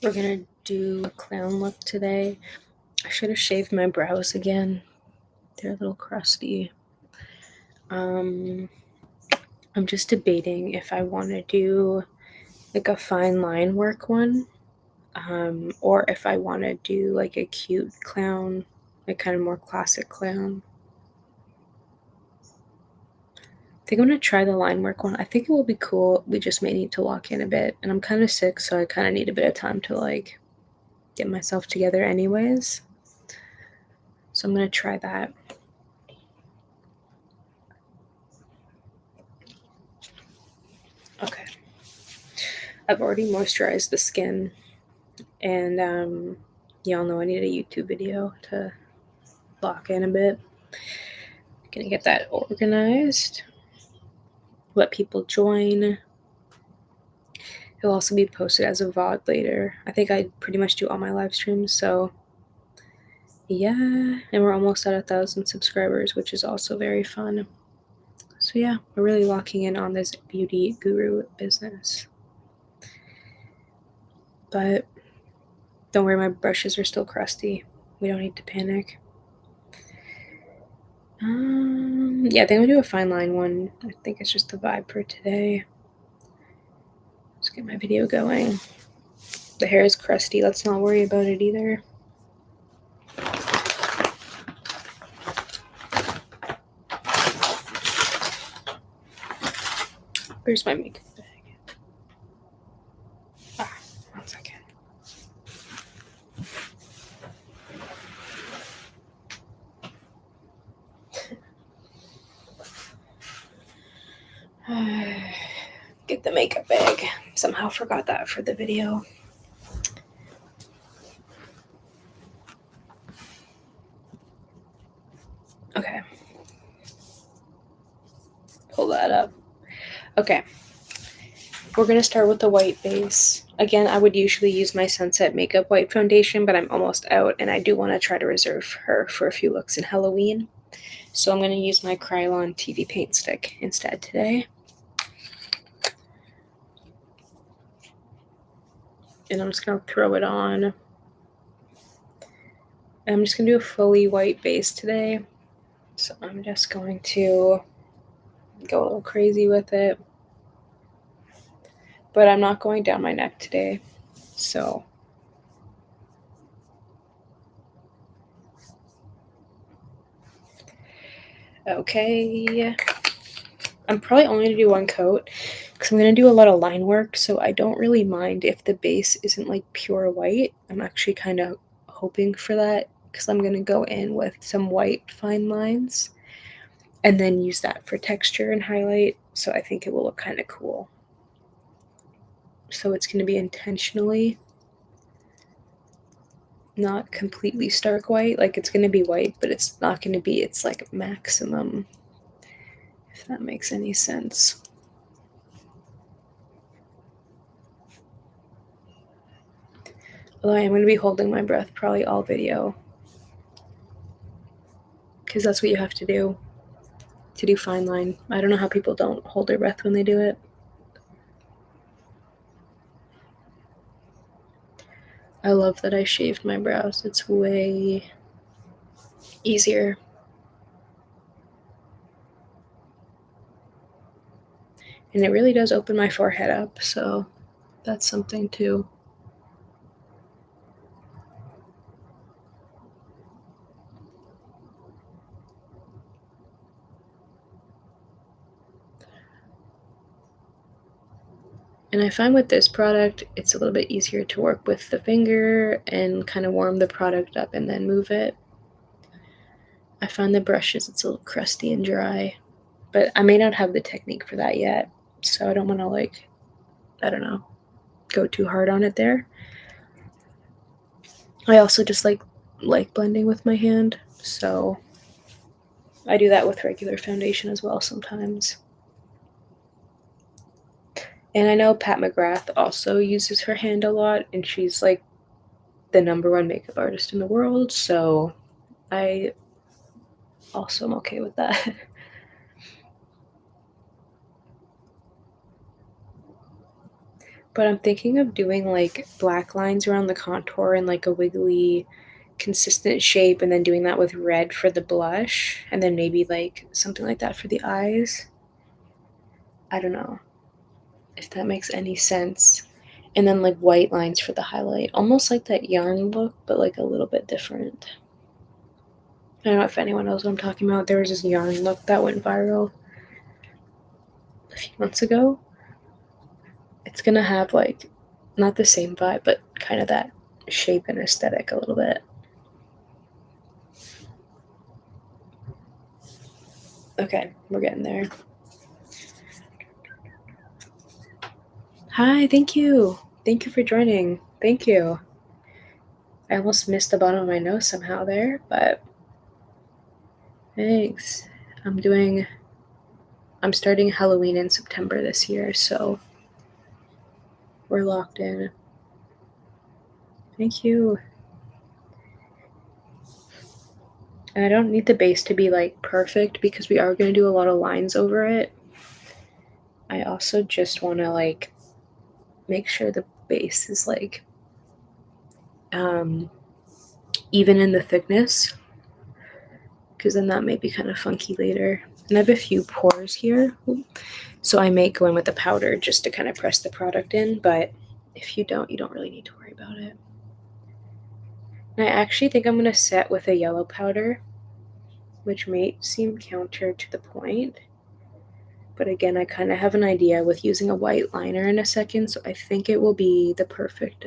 We're gonna do a clown look today. I should have shaved my brows again. They're a little crusty. I'm just debating if I want to do like a fine line work one, or if I want to do like a cute clown, like kind of more classic clown. I think I'm gonna try the line work one. I think it will be cool. We just may need to lock in a bit, and I'm kind of sick, so I kind of need a bit of time to like get myself together anyways. So I'm gonna try that. Okay. I've already moisturized the skin, and y'all know I need a YouTube video to lock in a bit. Gonna get that organized. Let people join. It'll also be posted as a VOD later. I think I pretty much do all my live streams, so yeah. And we're almost at 1,000 subscribers, which is also very fun. So yeah, we're really locking in on this beauty guru business. But don't worry, my brushes are still crusty. We don't need to panic. Yeah, I think I'm gonna do a fine line one. I think it's just the vibe for today. Let's get my video going. The hair is crusty. Let's not worry about it either. Where's my makeup bag? Ah, 1 second. Get the makeup bag. Somehow forgot that for the video. Okay. Pull that up. Okay. We're going to start with the white base. Again, I would usually use my Sunset Makeup White Foundation, but I'm almost out, and I do want to try to reserve her for a few looks in Halloween. So I'm going to use my Krylon TV Paint Stick instead today. And I'm just going to throw it on. I'm just going to do a fully white base today. So I'm just going to go a little crazy with it. But I'm not going down my neck today. So okay. I'm probably only going to do one coat because I'm going to do a lot of line work. So I don't really mind if the base isn't like pure white. I'm actually kind of hoping for that because I'm going to go in with some white fine lines and then use that for texture and highlight. So I think it will look kind of cool. So it's going to be intentionally not completely stark white. Like it's going to be white, but it's not going to be its like maximum, if that makes any sense. Although I am going to be holding my breath probably all video, because that's what you have to do fine line. I don't know how people don't hold their breath when they do it. I love that I shaved my brows. It's way easier. And it really does open my forehead up, so that's something too. And I find with this product, it's a little bit easier to work with the finger and kind of warm the product up and then move it. I find the brushes, it's a little crusty and dry, but I may not have the technique for that yet, so I don't want to like, I don't know, go too hard on it there. I also just like blending with my hand, so I do that with regular foundation as well sometimes. And I know Pat McGrath also uses her hand a lot, and she's like the #1 makeup artist in the world, so I also am okay with that. But I'm thinking of doing like black lines around the contour and like a wiggly, consistent shape, and then doing that with red for the blush, and then maybe like something like that for the eyes. I don't know if that makes any sense. And then like white lines for the highlight, almost like that yarn look, but like a little bit different. I don't know if anyone knows what I'm talking about. There was this yarn look that went viral a few months ago. It's gonna have like not the same vibe, but kind of that shape and aesthetic a little bit. Okay, we're getting there. Hi, thank you. Thank you for joining. Thank you. I almost missed the bottom of my nose somehow there, but thanks. I'm starting Halloween in September this year, so we're locked in. Thank you. And I don't need the base to be like perfect because we are going to do a lot of lines over it. I also just want to like make sure the base is like even in the thickness, because then that may be kind of funky later. And I have a few pores here, so I may go in with the powder just to kind of press the product in, but if you don't really need to worry about it. And I actually think I'm going to set with a yellow powder, which may seem counter to the point, but again, I kind of have an idea with using a white liner in a second, so I think it will be the perfect,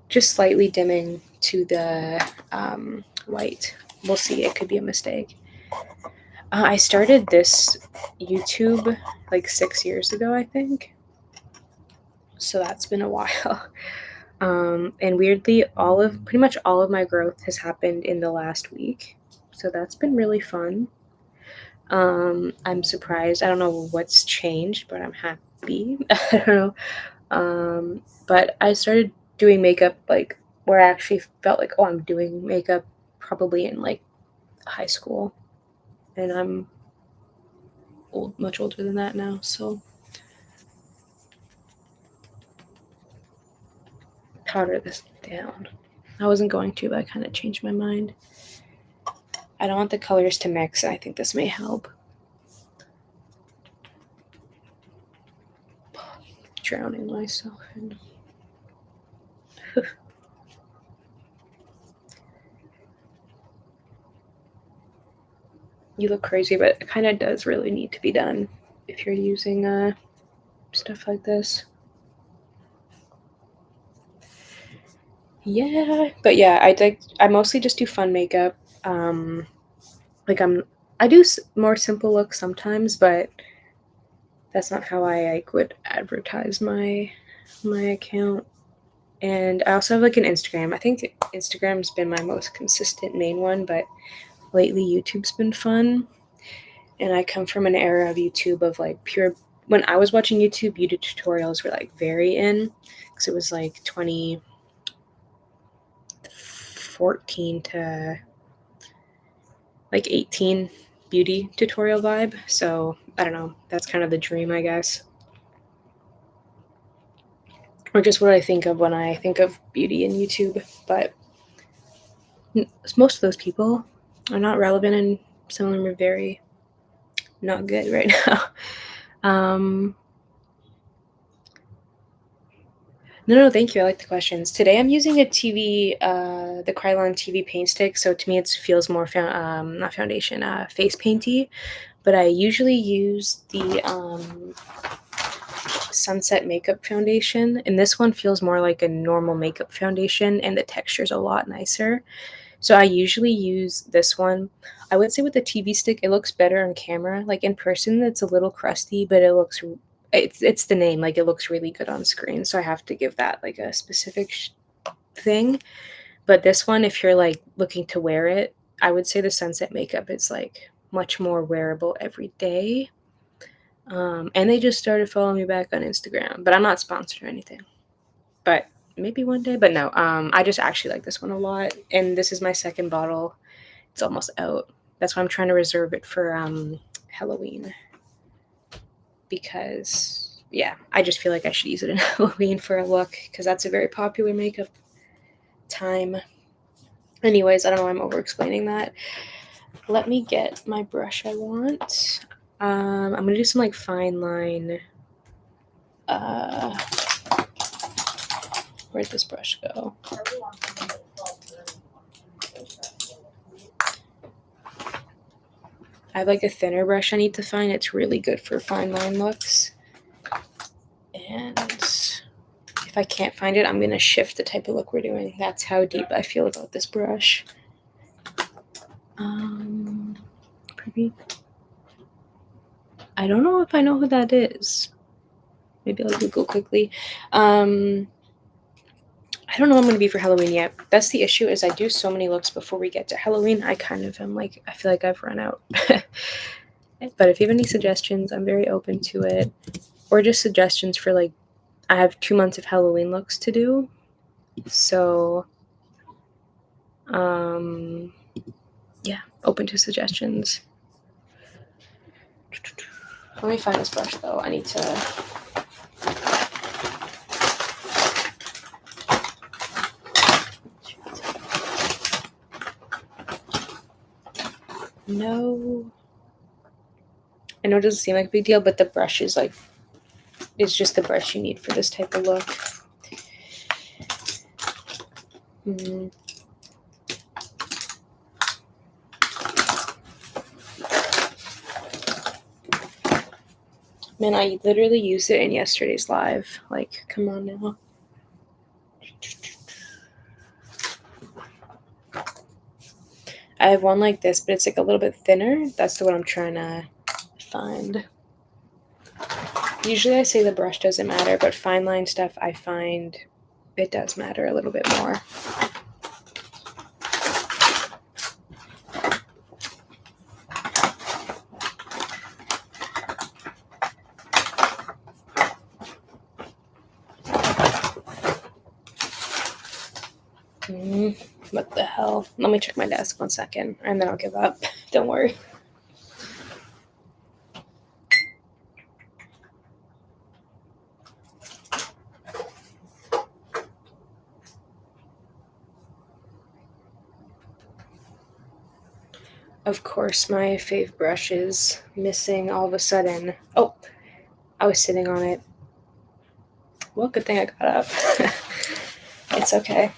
just slightly dimming to the white. We'll see, it could be a mistake. I started this YouTube like 6 years ago, I think. So that's been a while. And weirdly, pretty much all of my growth has happened in the last week. So that's been really fun. I'm surprised. I don't know what's changed, but I'm happy. I don't know. But I started doing makeup like where I actually felt like, oh, I'm doing makeup probably in like high school. And I'm much older than that now, so powder this down. I wasn't going to, but I kind of changed my mind. I don't want the colors to mix, and I think this may help. Drowning myself in. You look crazy, but it kind of does really need to be done if you're using stuff like this. Yeah, but yeah, I mostly just do fun makeup. Like I do more simple looks sometimes, but that's not how I like would advertise my account. And I also have like an Instagram. I think Instagram's been my most consistent main one, but lately YouTube's been fun. And I come from an era of YouTube of like pure. When I was watching YouTube, beauty tutorials were like very in, because it was like 2014 to like 18 beauty tutorial vibe. So I don't know. That's kind of the dream, I guess. Or just what I think of when I think of beauty and YouTube. But most of those people are not relevant, and some of them are very not good right now. No, thank you. I like the questions. Today I'm using a the Krylon TV paint stick. So to me, it feels more, not foundation, face painty. But I usually use the Sunset Makeup Foundation. And this one feels more like a normal makeup foundation, and the texture's a lot nicer. So I usually use this one. I would say with the TV stick, it looks better on camera. Like in person, it's a little crusty, but it's the name. Like it looks really good on screen. So I have to give that like a specific thing. But this one, if you're like looking to wear it, I would say the Sunset Makeup is like much more wearable every day. And they just started following me back on Instagram, but I'm not sponsored or anything. But maybe one day, but no. I just actually like this one a lot, and this is my second bottle. It's almost out. That's why I'm trying to reserve it for Halloween, because yeah, I just feel like I should use it in Halloween for a look because that's a very popular makeup time. Anyways, I don't know, I'm over explaining that. Let me get my brush I want. I'm gonna do some like fine line. Where'd this brush go? I have like a thinner brush I need to find. It's really good for fine line looks. And if I can't find it, I'm gonna shift the type of look we're doing. That's how deep I feel about this brush. Pretty. I don't know if I know who that is. Maybe I'll Google quickly. I don't know what I'm going to be for Halloween yet. That's the issue, is I do so many looks before we get to Halloween. I kind of am like, I feel like I've run out. But if you have any suggestions, I'm very open to it. Or just suggestions for like, I have 2 months of Halloween looks to do. So, yeah, open to suggestions. Let me find this brush though. I need to. No. I know it doesn't seem like a big deal, but the brush is like, it's just the brush you need for this type of look. Man, I literally used it in yesterday's live. Like, come on now. I have one like this, but it's like a little bit thinner. That's the one I'm trying to find. Usually I say the brush doesn't matter, but fine line stuff, I find it does matter a little bit more. What the hell? Let me check my desk 1 second, and then I'll give up. Don't worry. Of course, my fave brush is missing all of a sudden. Oh, I was sitting on it. Well, good thing I got up. It's okay.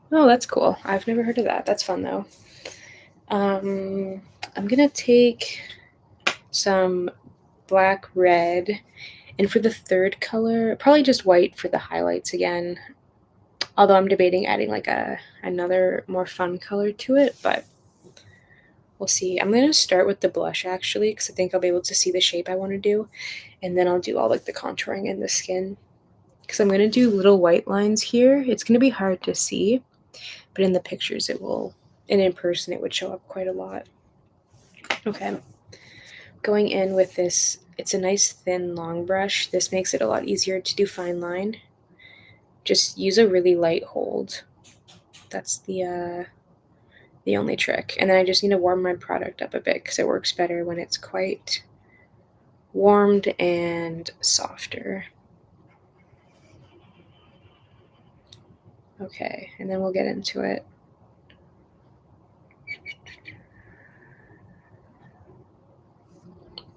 Oh, that's cool. I've never heard of that. That's fun, though. I'm going to take some black, red, and for the third color, probably just white for the highlights again. Although I'm debating adding like another more fun color to it, but we'll see. I'm going to start with the blush, actually, because I think I'll be able to see the shape I want to do, and then I'll do all like the contouring in the skin. Because I'm going to do little white lines here. It's going to be hard to see, but in the pictures it will, and in person it would show up quite a lot. Okay. Going in with this, it's a nice thin long brush. This makes it a lot easier to do fine line. Just use a really light hold. That's the only trick. And then I just need to warm my product up a bit because it works better when it's quite warmed and softer. Okay, and then we'll get into it.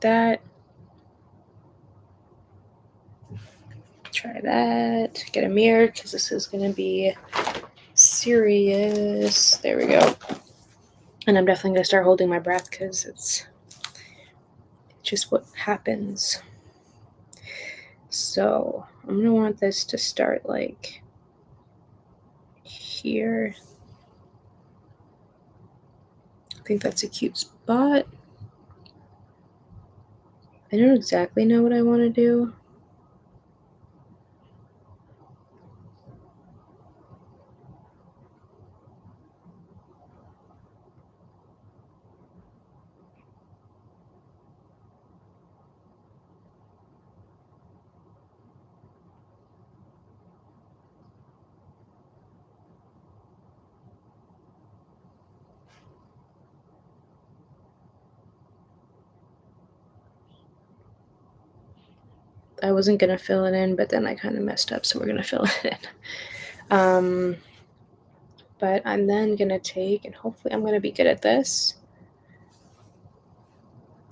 That. Try that. Get a mirror because this is going to be serious. There we go. And I'm definitely going to start holding my breath because it's just what happens. So I'm going to want this to start like here. I think that's a cute spot. I don't exactly know what I want to do. I wasn't gonna fill it in, but then I kind of messed up, so we're gonna fill it in. But I'm then gonna take, and hopefully I'm gonna be good at this.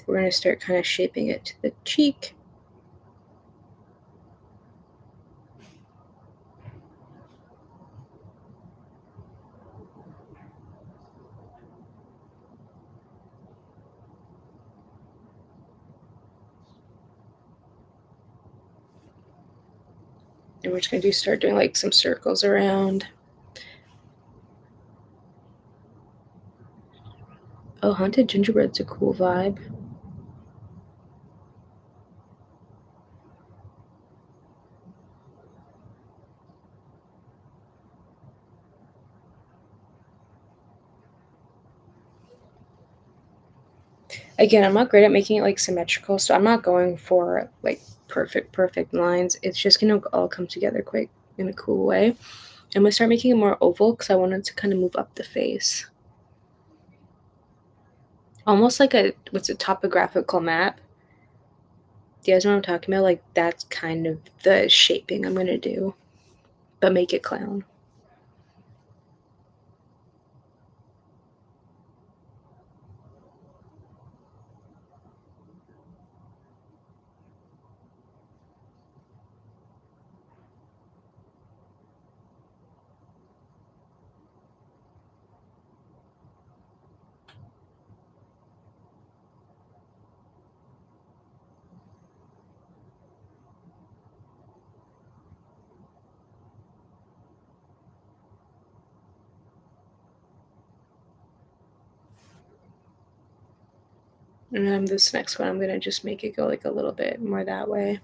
We're gonna start kind of shaping it to the cheek. And we're just gonna start doing like some circles around. Oh, Haunted Gingerbread's a cool vibe. Again, I'm not great at making it like symmetrical, so I'm not going for like perfect lines. It's just gonna all come together quick in a cool way. I'm gonna start making it more oval because I wanted to kind of move up the face. Almost like what's a topographical map. Do you guys know what I'm talking about? Like that's kind of the shaping I'm gonna do, but make it clown. And then this next one, I'm gonna just make it go like a little bit more that way.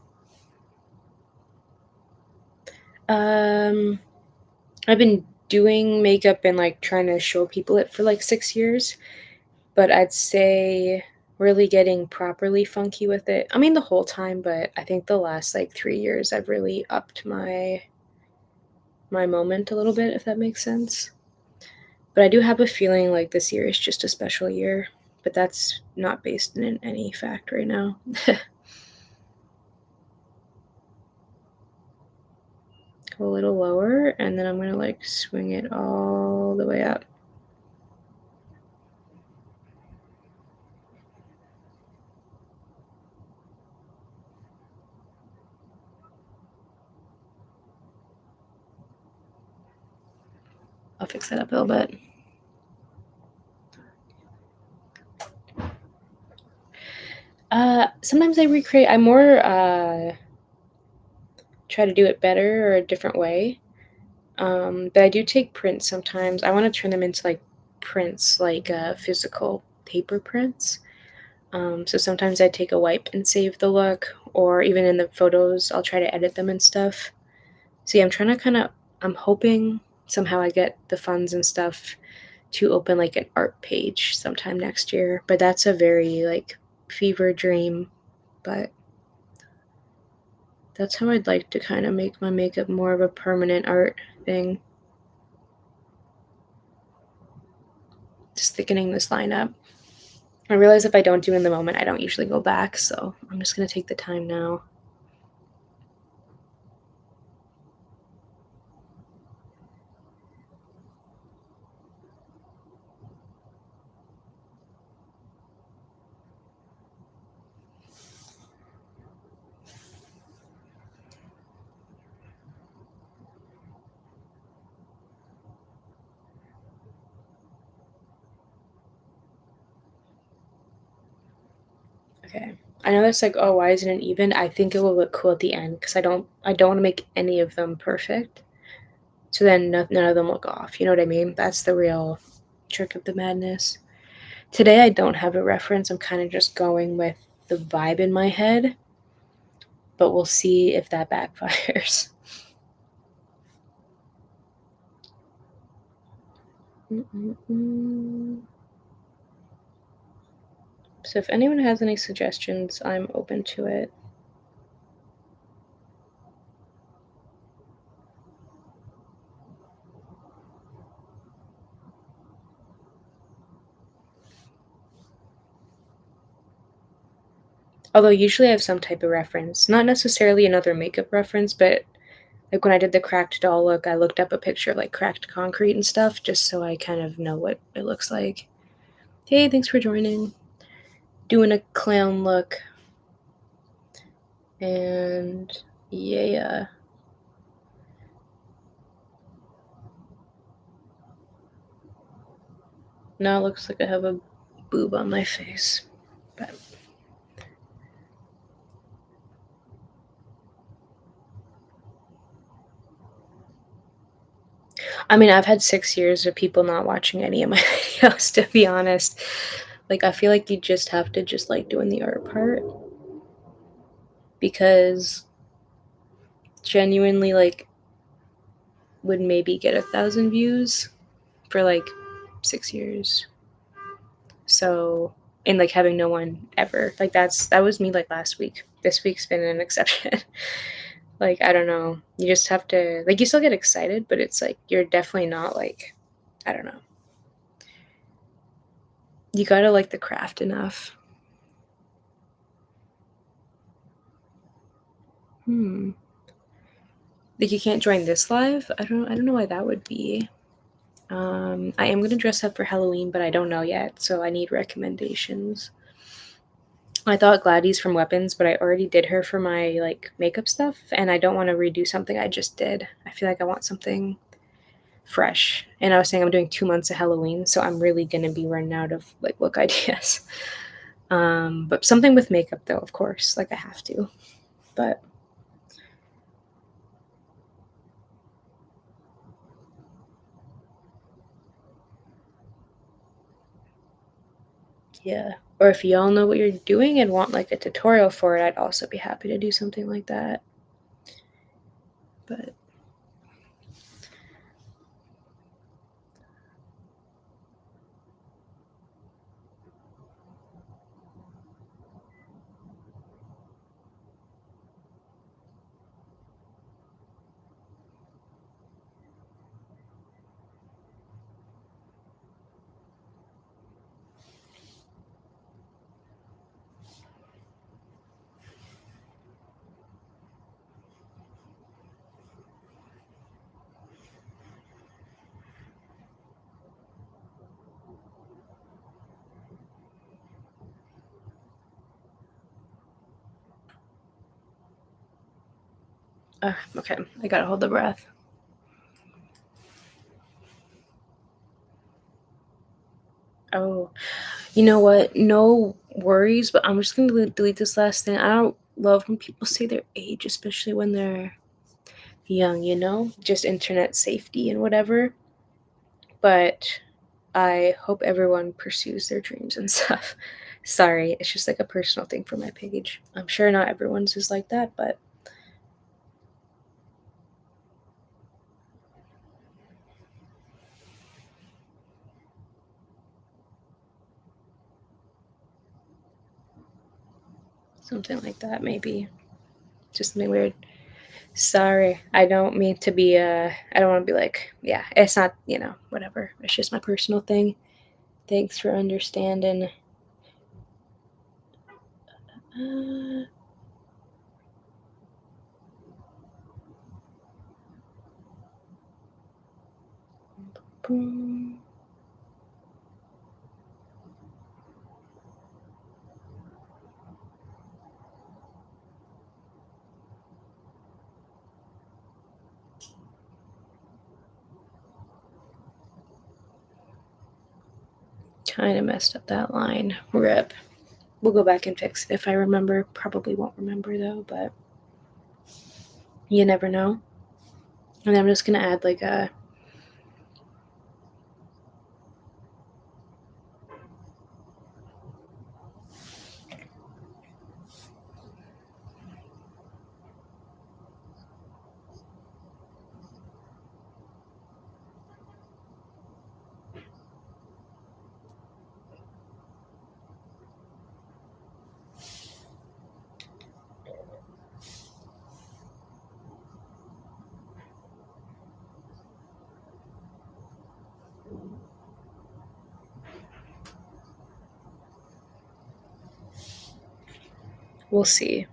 I've been doing makeup and like trying to show people it for like 6 years, but I'd say really getting properly funky with it. I mean, the whole time, but I think the last like 3 years, I've really upped my moment a little bit, if that makes sense. But I do have a feeling like this year is just a special year, but that's not based in any fact right now. Go a little lower, and then I'm gonna like swing it all the way up. I'll fix that up a little bit. Sometimes I recreate. I more try to do it better or a different way. But I do take prints sometimes. I want to turn them into like prints, like physical paper prints. So sometimes I take a wipe and save the look, or even in the photos, I'll try to edit them and stuff. So yeah, I'm trying to I'm hoping somehow I get the funds and stuff to open like an art page sometime next year. But that's a very like fever dream. But that's how I'd like to kind of make my makeup more of a permanent art thing. Just thickening this line up. I realize if I don't do it in the moment, I don't usually go back, so I'm just going to take the time now. Okay. I know that's like, oh, why isn't it even? I think it will look cool at the end because I don't want to make any of them perfect. So then none of them look off. You know what I mean? That's the real trick of the madness. Today I don't have a reference. I'm kind of just going with the vibe in my head, but we'll see if that backfires. So if anyone has any suggestions, I'm open to it. Although usually I have some type of reference, not necessarily another makeup reference, but like when I did the cracked doll look, I looked up a picture of like cracked concrete and stuff just so I kind of know what it looks like. Hey, thanks for joining. Doing a clown look. And yeah. Now it looks like I have a boob on my face. But I mean, I've had 6 years of people not watching any of my videos, to be honest. Like, I feel like you just have to just like doing the art part. Because genuinely, like, would maybe get 1,000 views for like 6 years. So, and like having no one ever. Like, that was me like last week. This week's been an exception. Like, I don't know. You just have to, like, you still get excited, but it's like, you're definitely not like, I don't know. You gotta like the craft enough. Like, you can't join this live? I don't know why that would be. I am gonna dress up for Halloween, but I don't know yet, so I need recommendations. I thought Gladys from Weapons, but I already did her for my like makeup stuff, and I don't want to redo something I just did. I feel like I want something fresh. And I was saying I'm doing 2 months of Halloween, so I'm really gonna be running out of like look ideas. But something with makeup though, of course, like I have to. But yeah. Or if y'all know what you're doing and want like a tutorial for it, I'd also be happy to do something like that. But okay, I gotta hold the breath. Oh, you know what? No worries, but I'm just gonna delete this last thing. I don't love when people say their age, especially when they're young, you know? Just internet safety and whatever. But I hope everyone pursues their dreams and stuff. Sorry, it's just like a personal thing for my page. I'm sure not everyone's is like that, but something like that maybe. Just something weird. Sorry, I don't mean to be I don't want to be like, yeah, it's not, whatever. It's just my personal thing. Thanks for understanding. Uh, boom. Kind of messed up that line. Rip. We'll go back and fix it if I remember. Probably won't remember though, but you never know. And I'm just gonna add like a We'll see.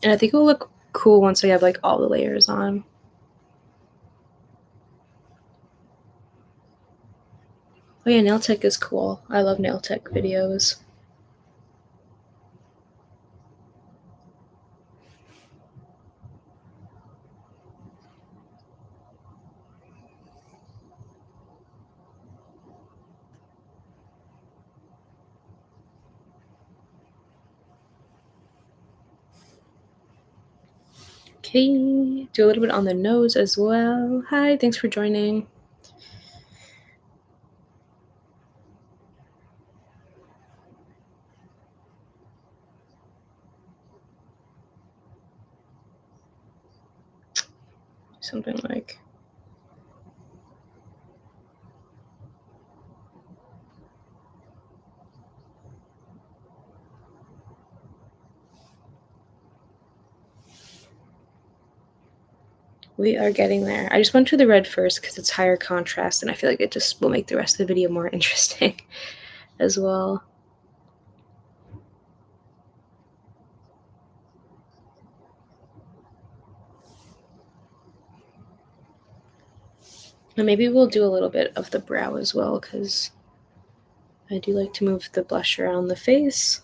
And I think it will look cool once I have like all the layers on. Oh yeah, nail tech is cool. I love nail tech videos. Okay, do a little bit on the nose as well. Hi, thanks for joining. Something like... We are getting there. I just went to the red first because it's higher contrast, and I feel like it just will make the rest of the video more interesting as well. And maybe we'll do a little bit of the brow as well, because I do like to move the blush around the face.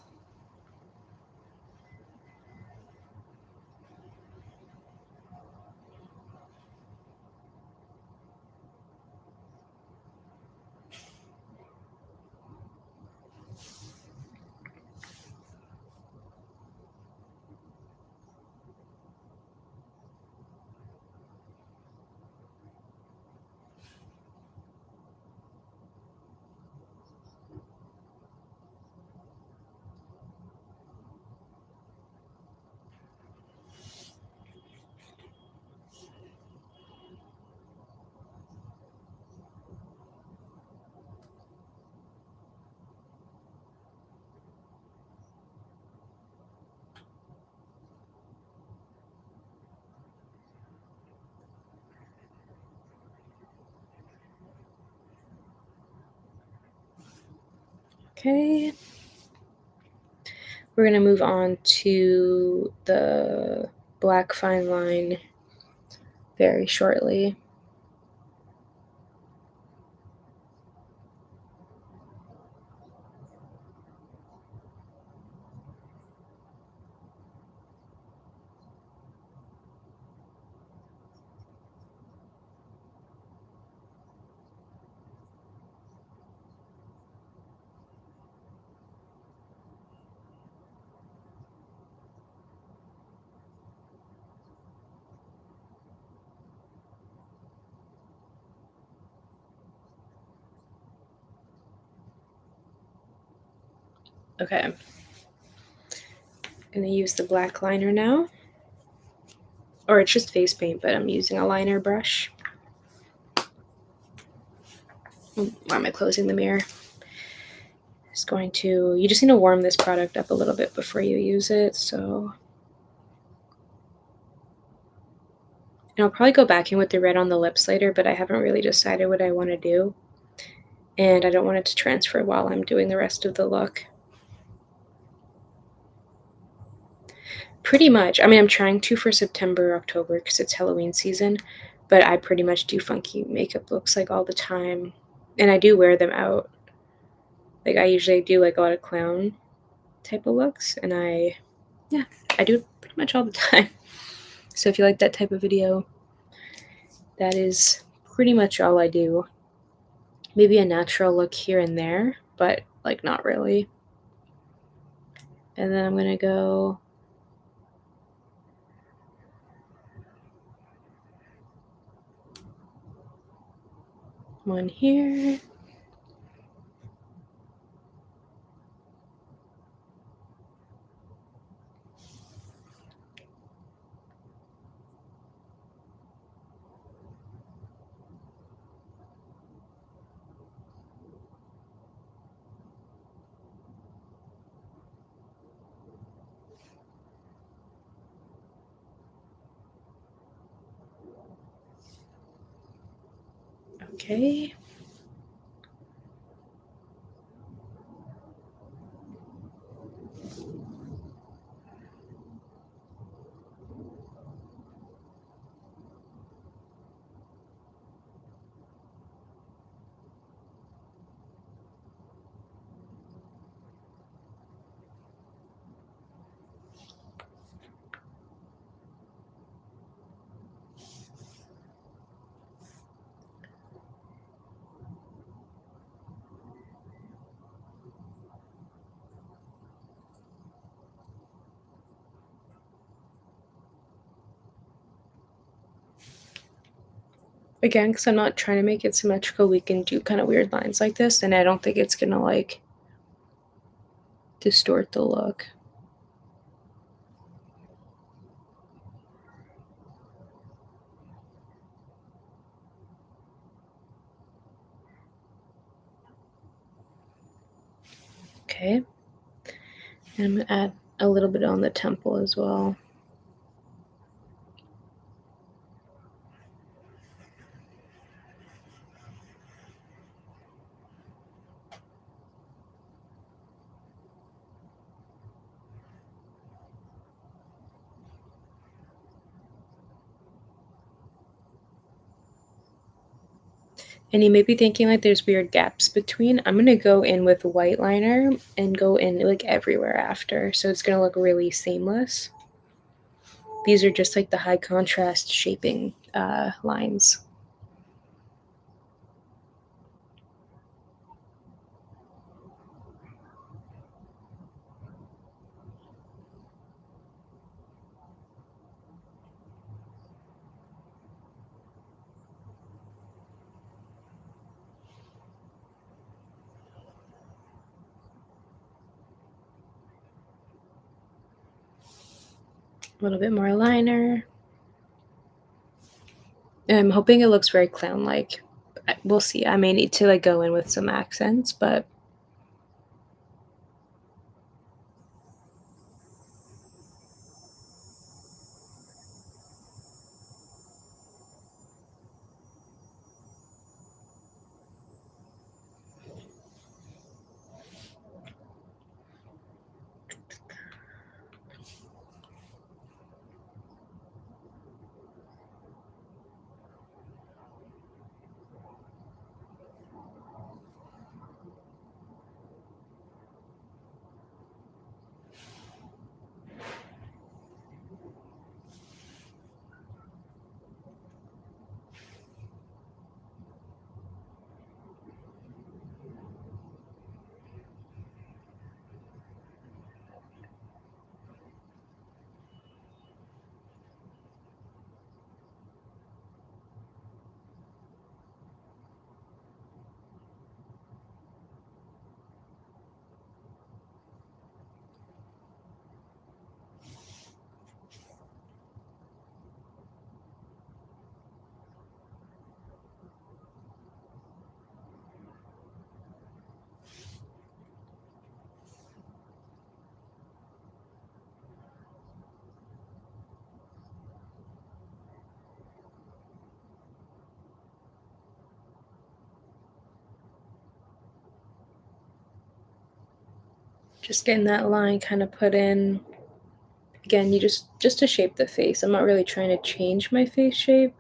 Okay. We're going to move on to the black fine line very shortly. Okay. I'm going to use the black liner now. Or it's just face paint, but I'm using a liner brush. Why am I closing the mirror? You just need to warm this product up a little bit before you use it, so. And I'll probably go back in with the red on the lips later, but I haven't really decided what I want to do. And I don't want it to transfer while I'm doing the rest of the look. Pretty much. I mean, I'm trying to for September, October, because it's Halloween season, but I pretty much do funky makeup looks like all the time. And I do wear them out. Like, I usually do like a lot of clown type of looks, and I do it pretty much all the time. So if you like that type of video, that is pretty much all I do. Maybe a natural look here and there, but like not really. And then I'm gonna go one here. Okay. Again, because I'm not trying to make it symmetrical, we can do kind of weird lines like this, and I don't think it's gonna like distort the look. Okay. And I'm gonna add a little bit on the temple as well. And you may be thinking like there's weird gaps between. I'm gonna go in with white liner and go in like everywhere after. So it's gonna look really seamless. These are just like the high contrast shaping lines. A little bit more liner. And I'm hoping it looks very clown-like. We'll see. I may need to like go in with some accents, but just getting that line kind of put in. Again, you just to shape the face. I'm not really trying to change my face shape.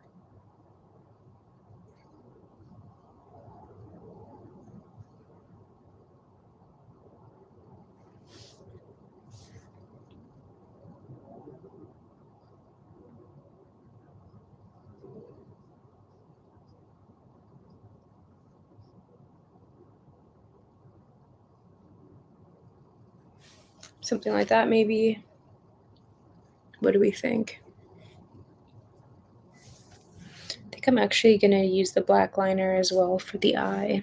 Something like that, maybe. What do we think? I think I'm actually going to use the black liner as well for the eye.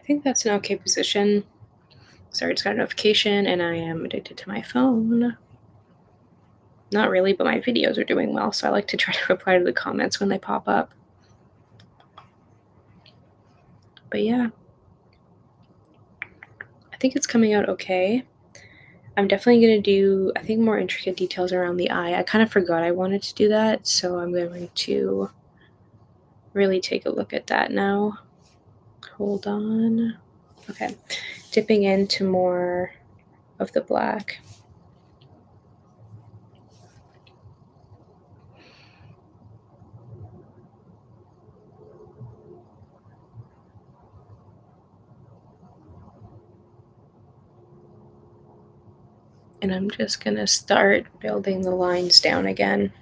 think that's an okay position. Sorry, just got a notification and I am addicted to my phone. Not really, but my videos are doing well, so I like to try to reply to the comments when they pop up. But yeah, I think it's coming out okay. I'm definitely going to do, I think, more intricate details around the eye. I kind of forgot I wanted to do that, so I'm going to really take a look at that now. Hold on. Okay, dipping into more of the black. And I'm just going to start building the lines down again.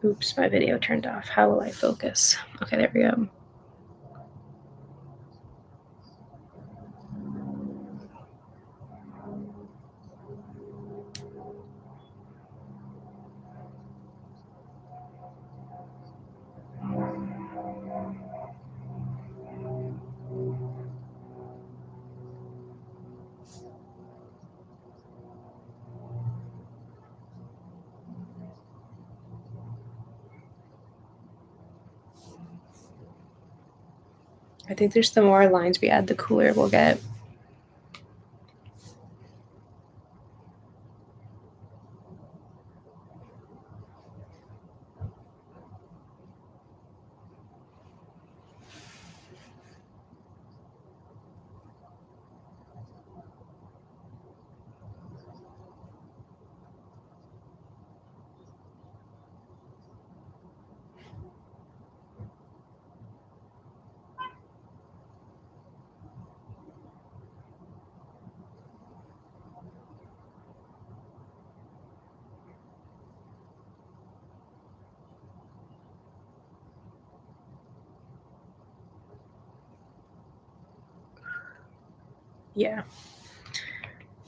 Oops, my video turned off. How will I focus? Okay, there we go. I think there's the more lines we add, the cooler we'll get. Yeah.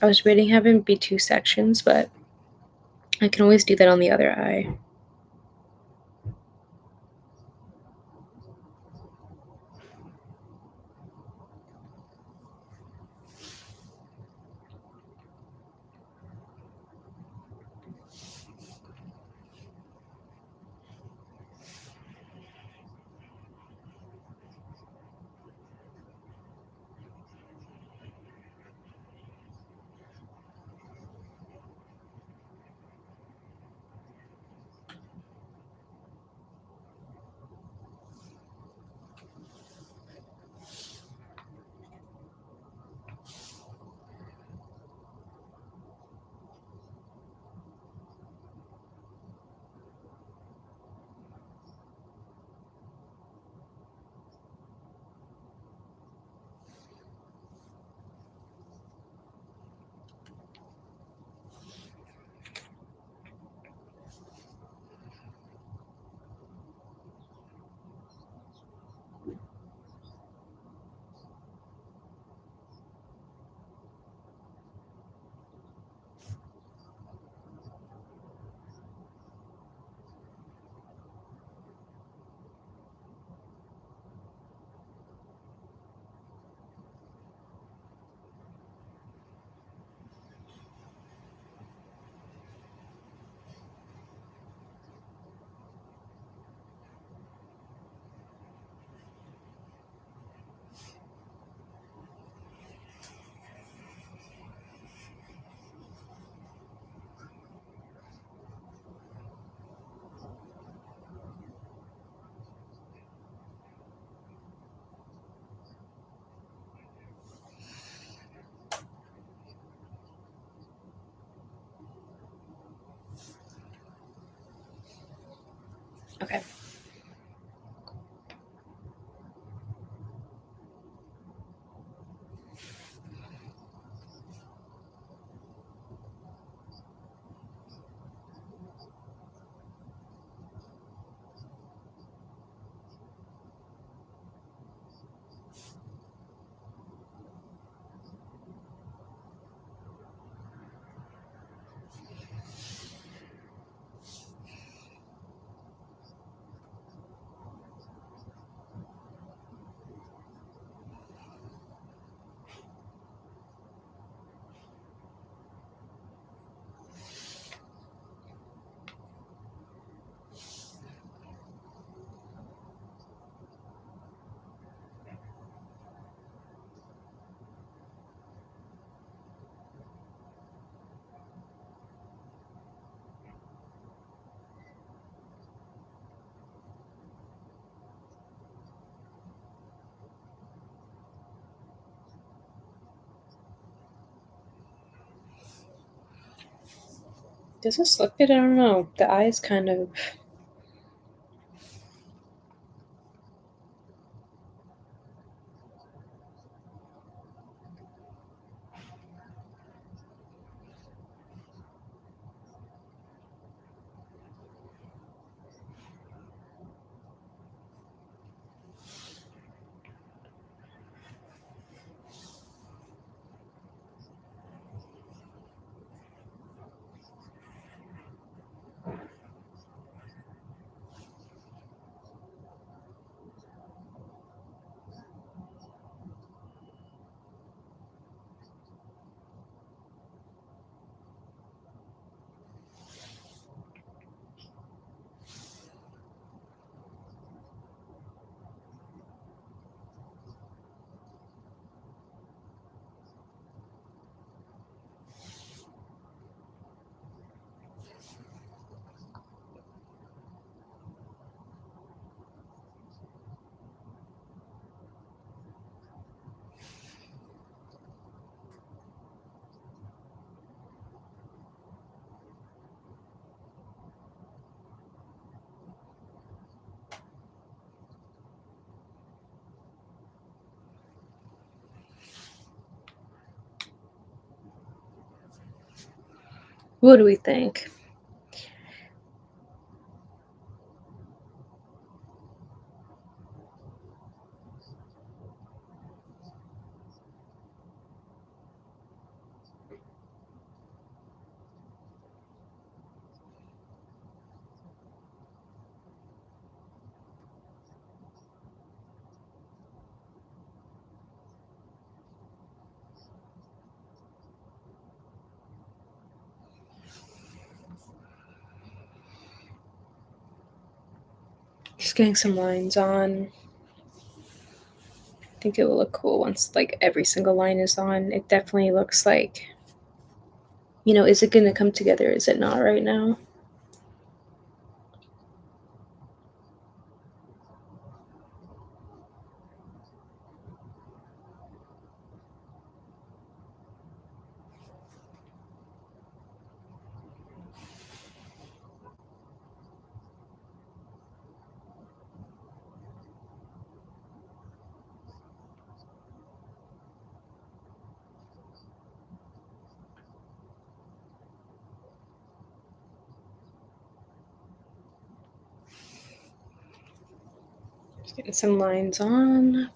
I was waiting having be 2 sections, but I can always do that on the other eye. Okay. Does this look good? I don't know. The eyes kind of. What do we think? Just getting some lines on. I think it will look cool once like every single line is on. It definitely looks like, is it going to come together? Is it not right now? Just getting some lines on.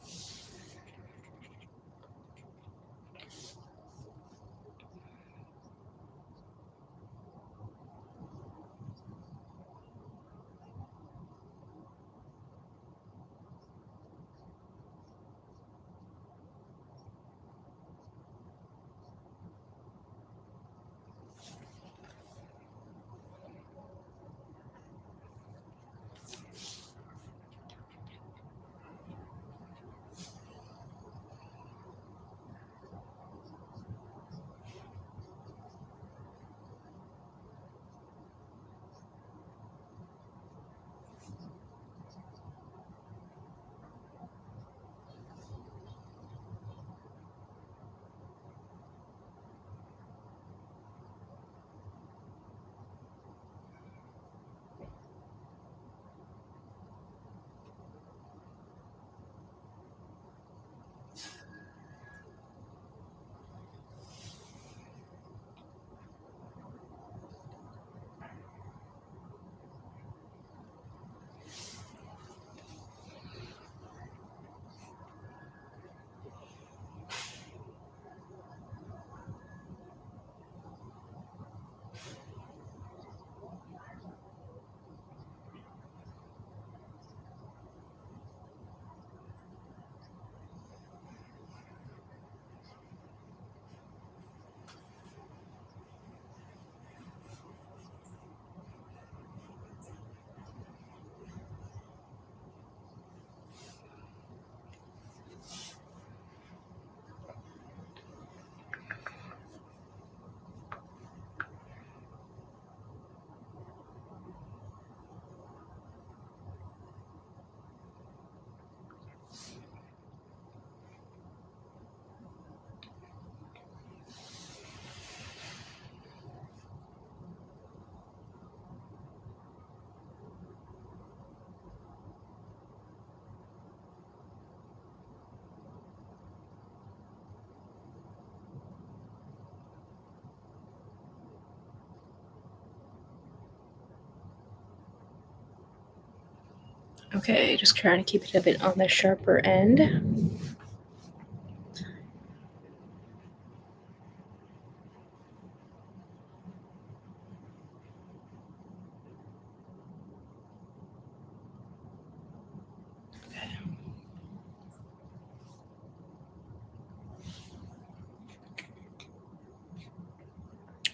Okay, just trying to keep it a bit on the sharper end.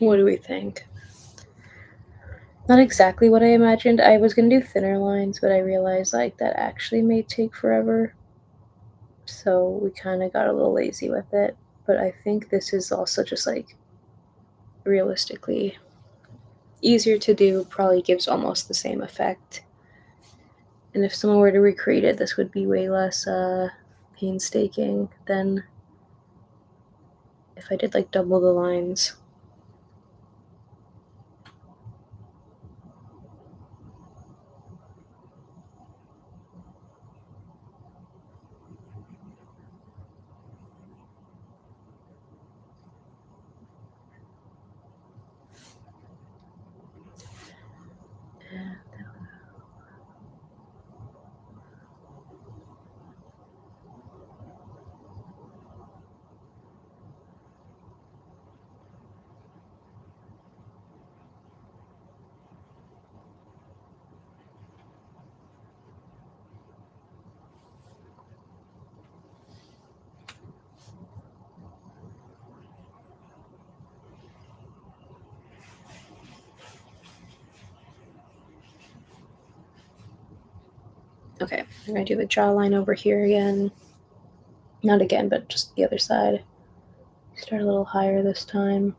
What do we think? Not exactly what I imagined. I was gonna do thinner lines, but I realized like that actually may take forever. So we kind of got a little lazy with it. But I think this is also just like realistically easier to do, probably gives almost the same effect. And if someone were to recreate it, this would be way less painstaking than if I did like double the lines. Okay, I'm gonna do the jawline over here again. Not again, but just the other side. Start a little higher this time.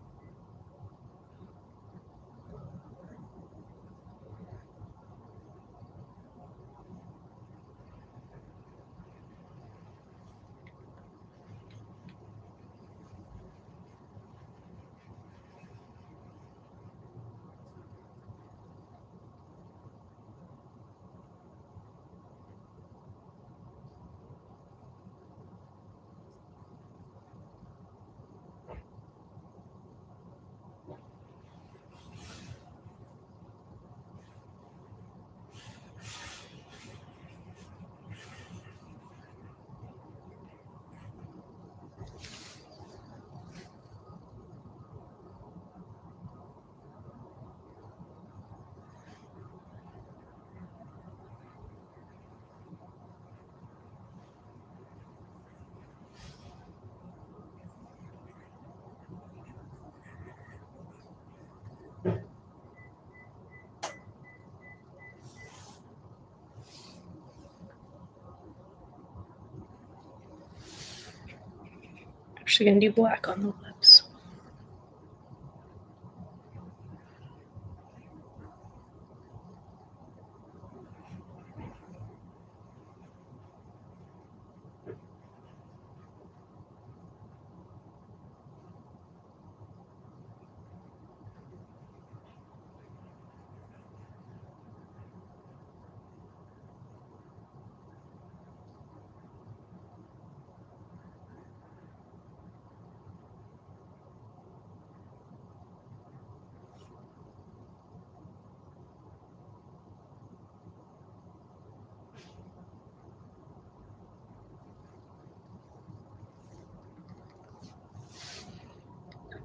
Actually gonna do black on the lips.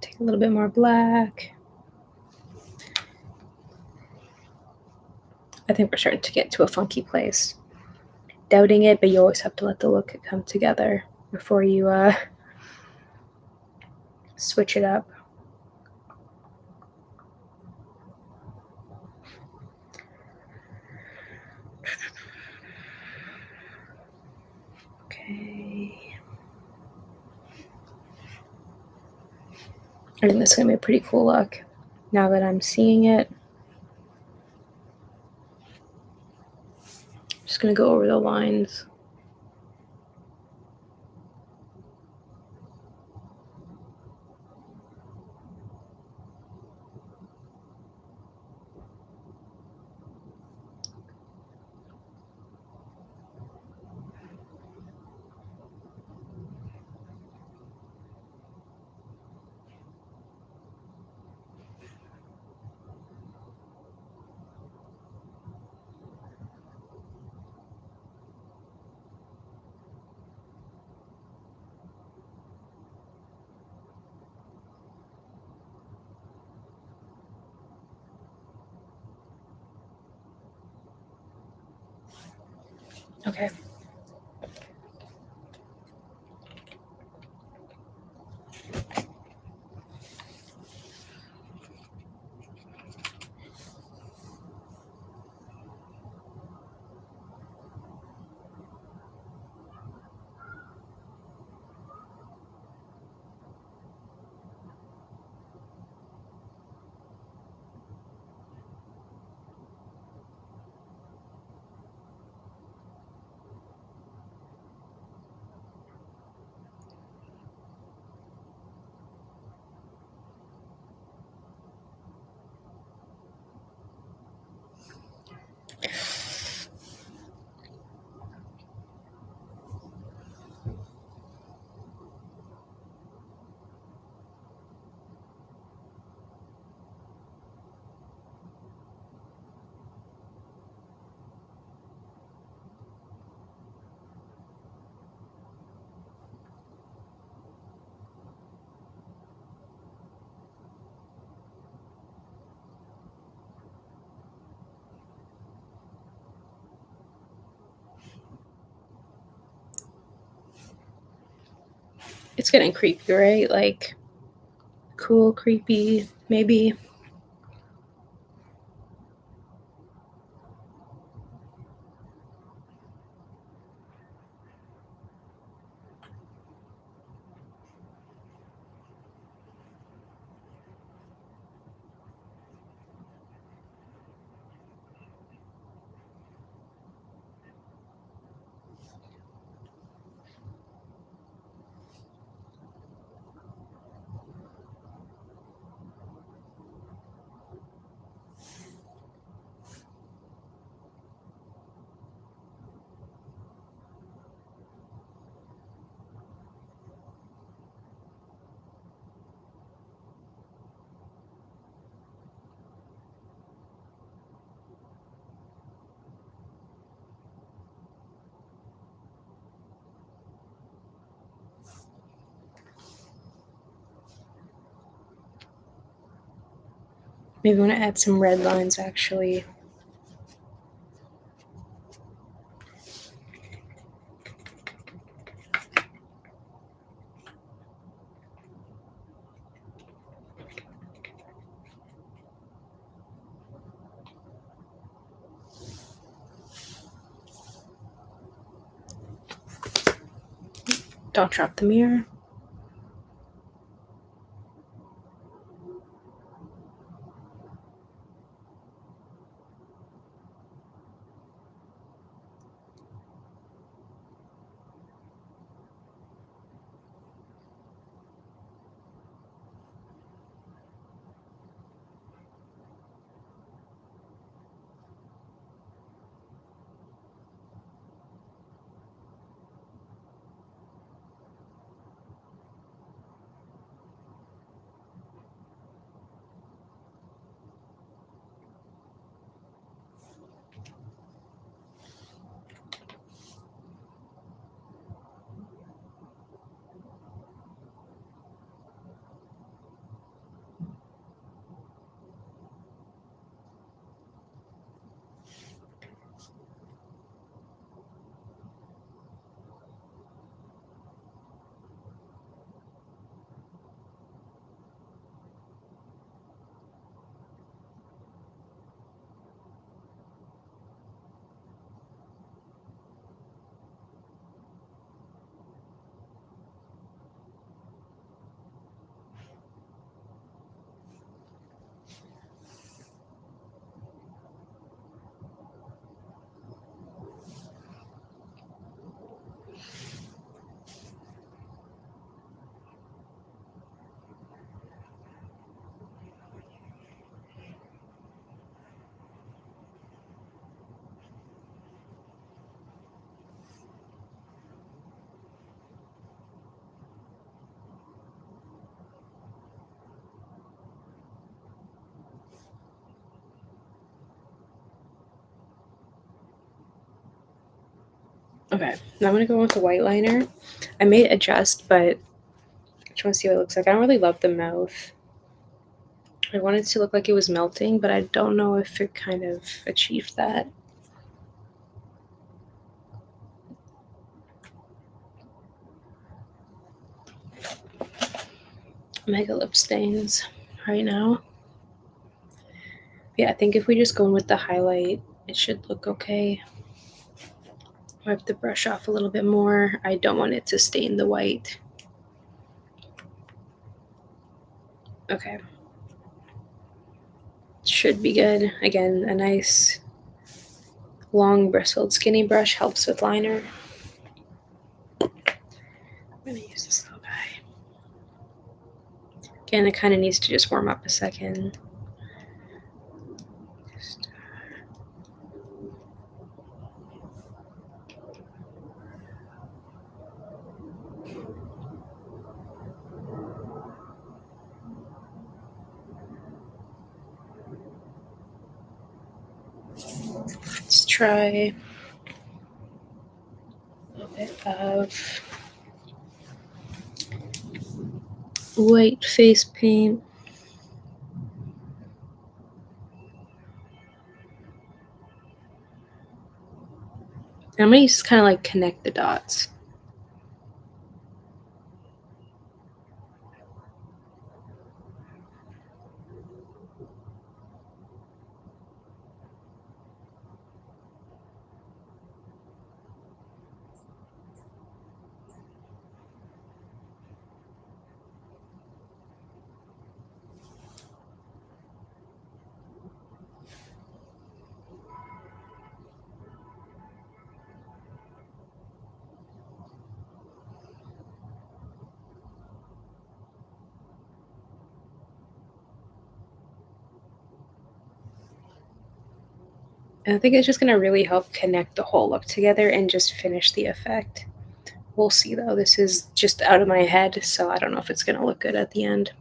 Take a little bit more black. I think we're starting to get to a funky place. Doubting it, but you always have to let the look come together before you switch it up. Okay. I think this is gonna be a pretty cool look. Now that I'm seeing it, I'm just gonna go over the lines. Okay. It's getting creepy, right? Like, cool, creepy, maybe. Maybe I want to add some red lines actually. Don't drop the mirror. Okay, now I'm gonna go with the white liner. I may adjust, but I just want to see what it looks like. I don't really love the mouth. I want it to look like it was melting, but I don't know if it kind of achieved that. mega lip stains right now. Yeah, I think if we just go in with the highlight, it should look okay. Wipe the brush off a little bit more. I don't want it to stain the white. Okay. Should be good. Again, a nice long bristled skinny brush helps with liner. I'm gonna use this little guy. Again, it kind of needs to just warm up a second. Let's try a little bit of white face paint. And I'm gonna just kind of like connect the dots. And I think it's just gonna really help connect the whole look together and just finish the effect. We'll see though. This is just out of my head, so I don't know if it's gonna look good at the end.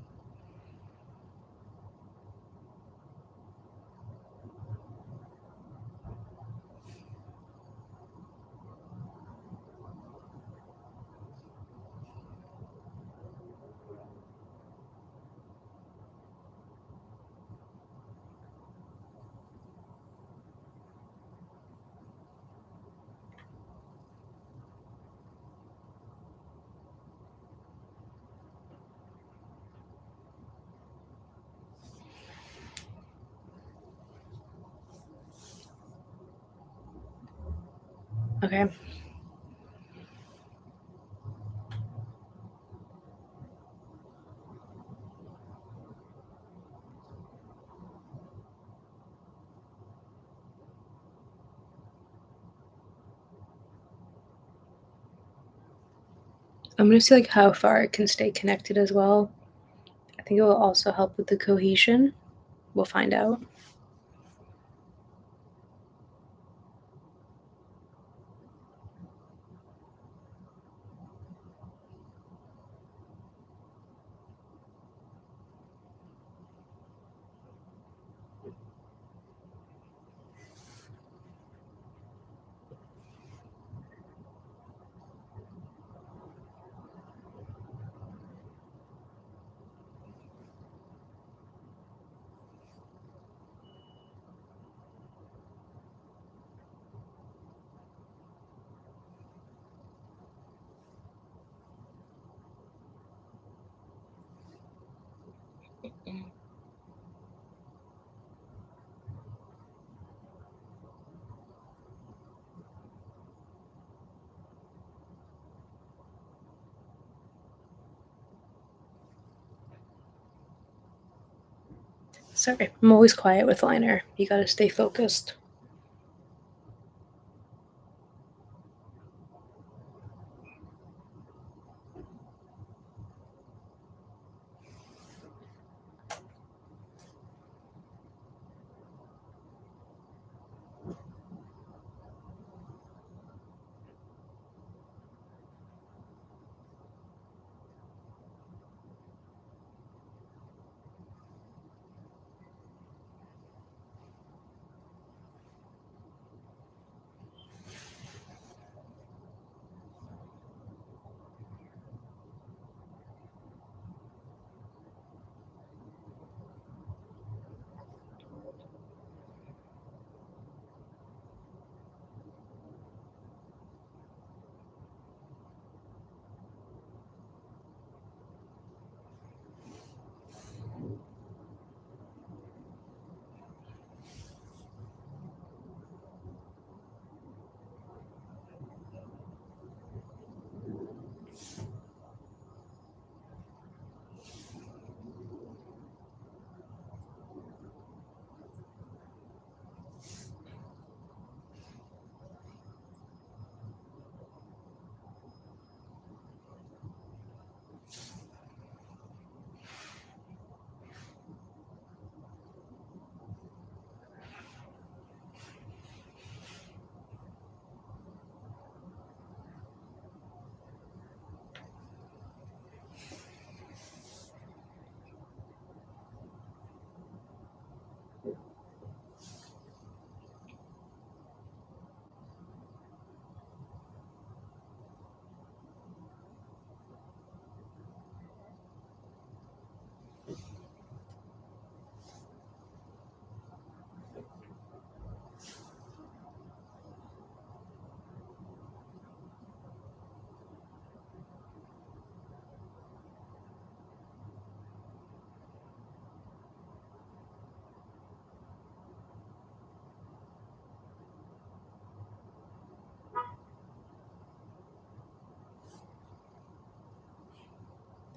Okay. I'm gonna see like how far it can stay connected as well. I think it will also help with the cohesion. We'll find out. Sorry, I'm always quiet with liner. You gotta stay focused.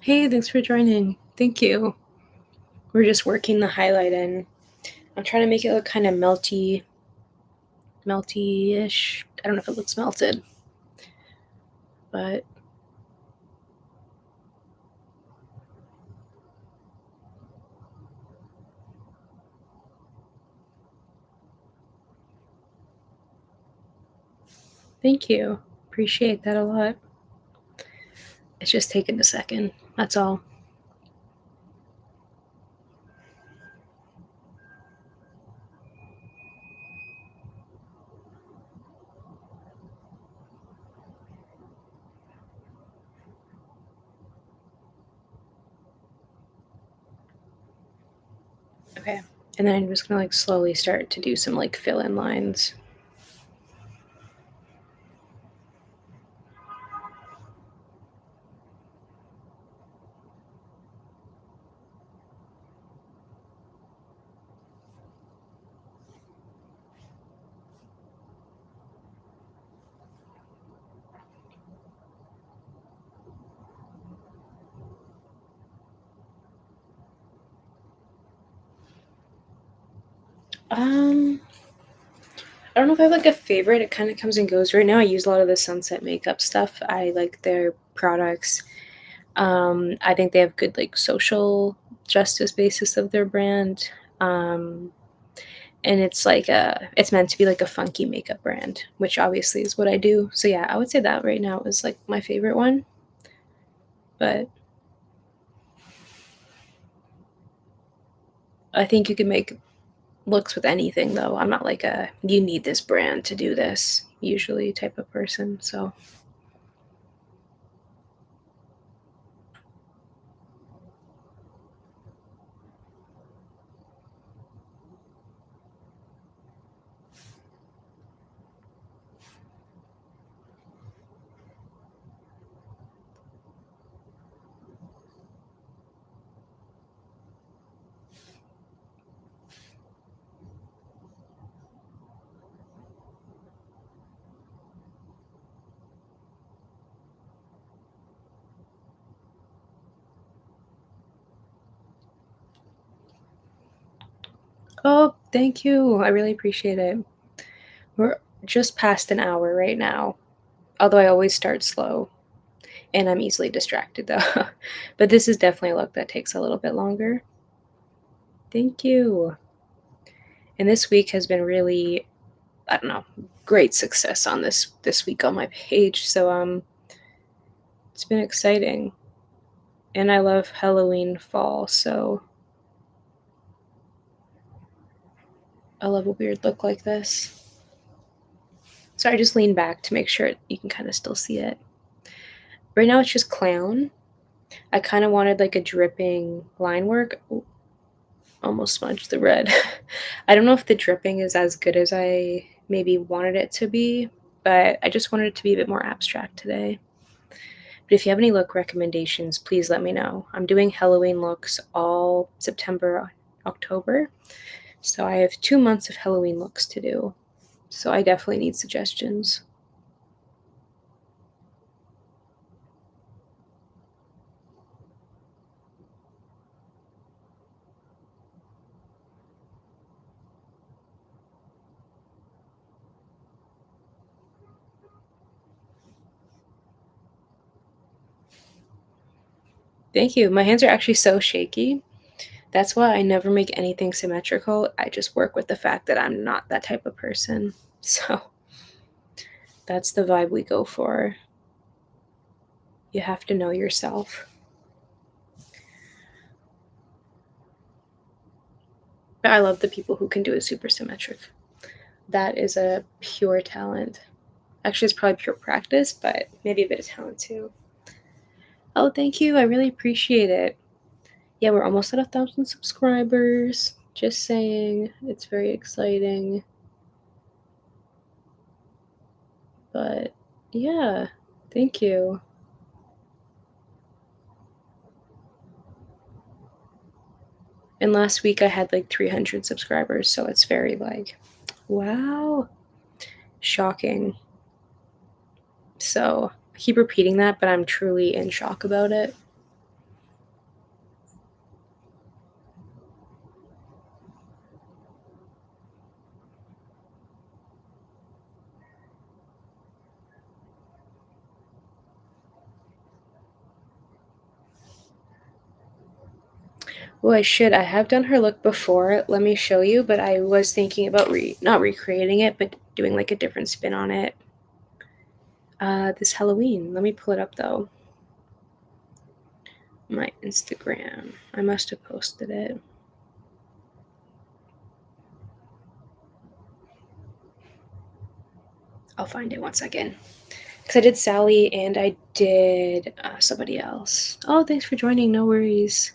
Hey, thanks for joining. Thank you. We're just working the highlight in. I'm trying to make it look kind of melty-ish. I don't know if it looks melted, but thank you. Appreciate that a lot. It's just taking a second. That's all. Okay. And then I'm just gonna like slowly start to do some like fill in lines. Um, I don't know if I have like a favorite. It kind of comes and goes. Right now, I use a lot of the Sunset makeup stuff. I like their products. I think they have good like social justice basis of their brand. And it's like it's meant to be like a funky makeup brand, which obviously is what I do. So yeah, I would say that right now is like my favorite one. But I think you can make looks with anything though. I'm not like a you need this brand to do this usually type of person. So oh, thank you. I really appreciate it. We're just past an hour right now. Although I always start slow and I'm easily distracted though. But this is definitely a look that takes a little bit longer. Thank you. And this week has been really, I don't know, great success on this week on my page. So it's been exciting. And I love Halloween fall, so I love a weird look like this. So I just lean back to make sure you can kind of still see it. Right now it's just clown. I kind of wanted like a dripping line work. Ooh, almost smudged the red. I don't know if the dripping is as good as I maybe wanted it to be, but I just wanted it to be a bit more abstract today. But if you have any look recommendations, please let me know. I'm doing Halloween looks all September, October. So I have 2 months of Halloween looks to do. So I definitely need suggestions. Thank you. My hands are actually so shaky. That's why I never make anything symmetrical. I just work with the fact that I'm not that type of person. So that's the vibe we go for. You have to know yourself. But I love the people who can do it super symmetric. That is a pure talent. Actually, it's probably pure practice, but maybe a bit of talent too. Oh, thank you. I really appreciate it. Yeah, we're almost at 1,000 subscribers. Just saying. It's very exciting. But yeah, thank you. And last week I had like 300 subscribers, so it's very like, wow, shocking. So I keep repeating that, but I'm truly in shock about it. Oh, I should. I have done her look before. Let me show you, but I was thinking about not recreating it, but doing like a different spin on it. This Halloween. Let me pull it up though. My Instagram. I must have posted it. I'll find it one second. Because I did Sally and I did somebody else. Oh, thanks for joining. No worries.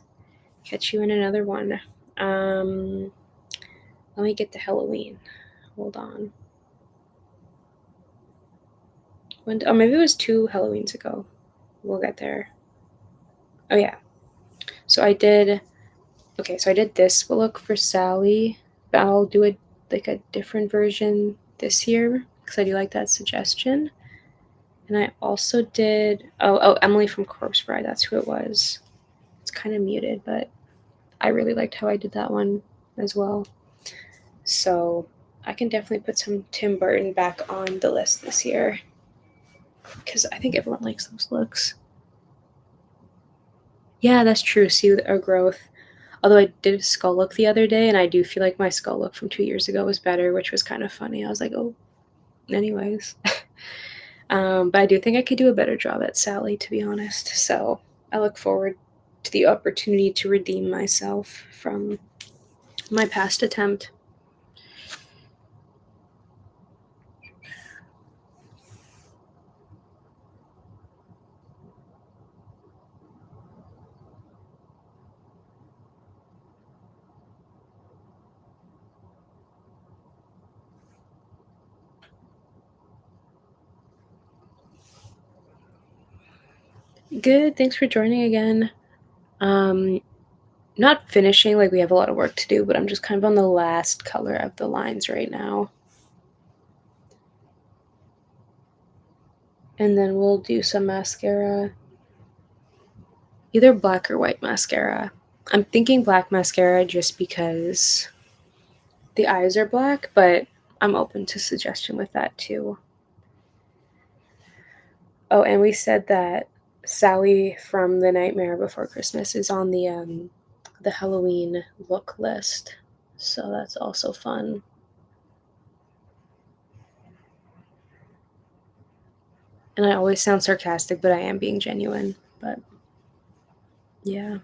Catch you in another one. Let me get to Halloween. Hold on. Oh, maybe it was 2 Halloweens ago. We'll get there. Oh, yeah. So I did. Okay, so I did this look for Sally, but I'll do a different version this year because I do like that suggestion. And I also did Emily from Corpse Bride. That's who it was. It's kind of muted, but I really liked how I did that one as well. So I can definitely put some Tim Burton back on the list this year because I think everyone likes those looks. Yeah, that's true. See our growth. Although I did a skull look the other day, and I do feel like my skull look from 2 years ago was better, which was kind of funny. I was like, oh, anyways. But I do think I could do a better job at Sally, to be honest. So I look forward to the opportunity to redeem myself from my past attempt. Good. Thanks for joining again. Not finishing, like we have a lot of work to do, but I'm just kind of on the last color of the lines right now. And then we'll do some mascara. Either black or white mascara. I'm thinking black mascara just because the eyes are black, but I'm open to suggestion with that too. Oh, and we said that Sally from The Nightmare Before Christmas is on the Halloween look list. So that's also fun. And I always sound sarcastic, but I am being genuine. But yeah.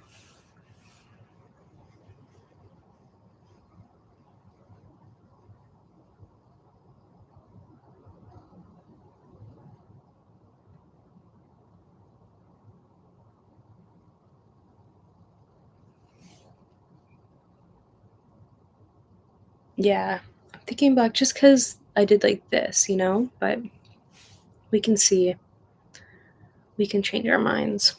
Yeah. I'm thinking back just because I did like this, but we can see. We can change our minds.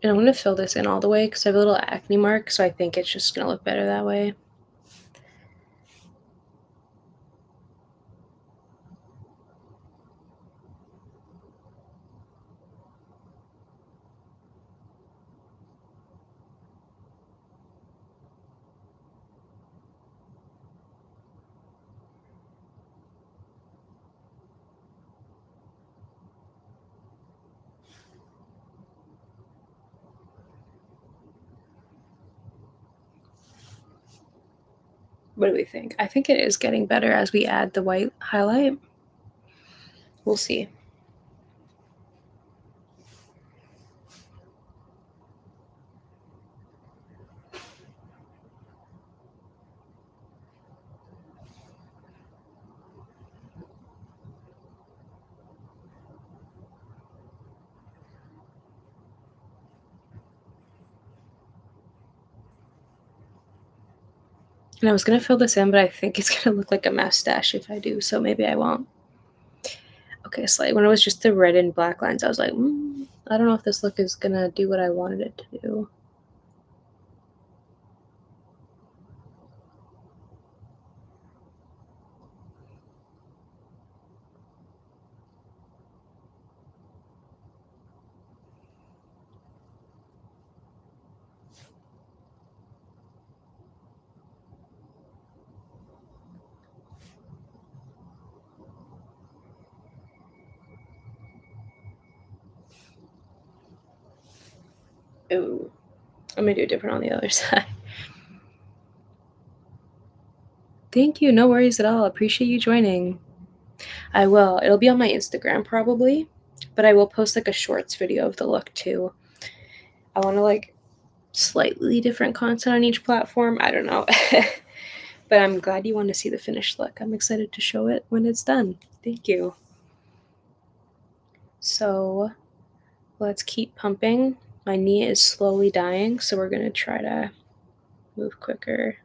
And I'm going to fill this in all the way because I have a little acne mark, so I think it's just going to look better that way. What do we think? I think it is getting better as we add the white highlight. We'll see. And I was going to fill this in, but I think it's going to look like a mustache if I do, so maybe I won't. Okay, so like when it was just the red and black lines, I was like, I don't know if this look is going to do what I wanted it to do. Ooh, I'm gonna do it different on the other side. Thank you. No worries at all. Appreciate you joining. I will. It'll be on my Instagram probably, but I will post like a shorts video of the look too. I want to like slightly different content on each platform. I don't know. But I'm glad you want to see the finished look. I'm excited to show it when it's done. Thank you. So let's keep pumping. My knee is slowly dying, so we're going to try to move quicker.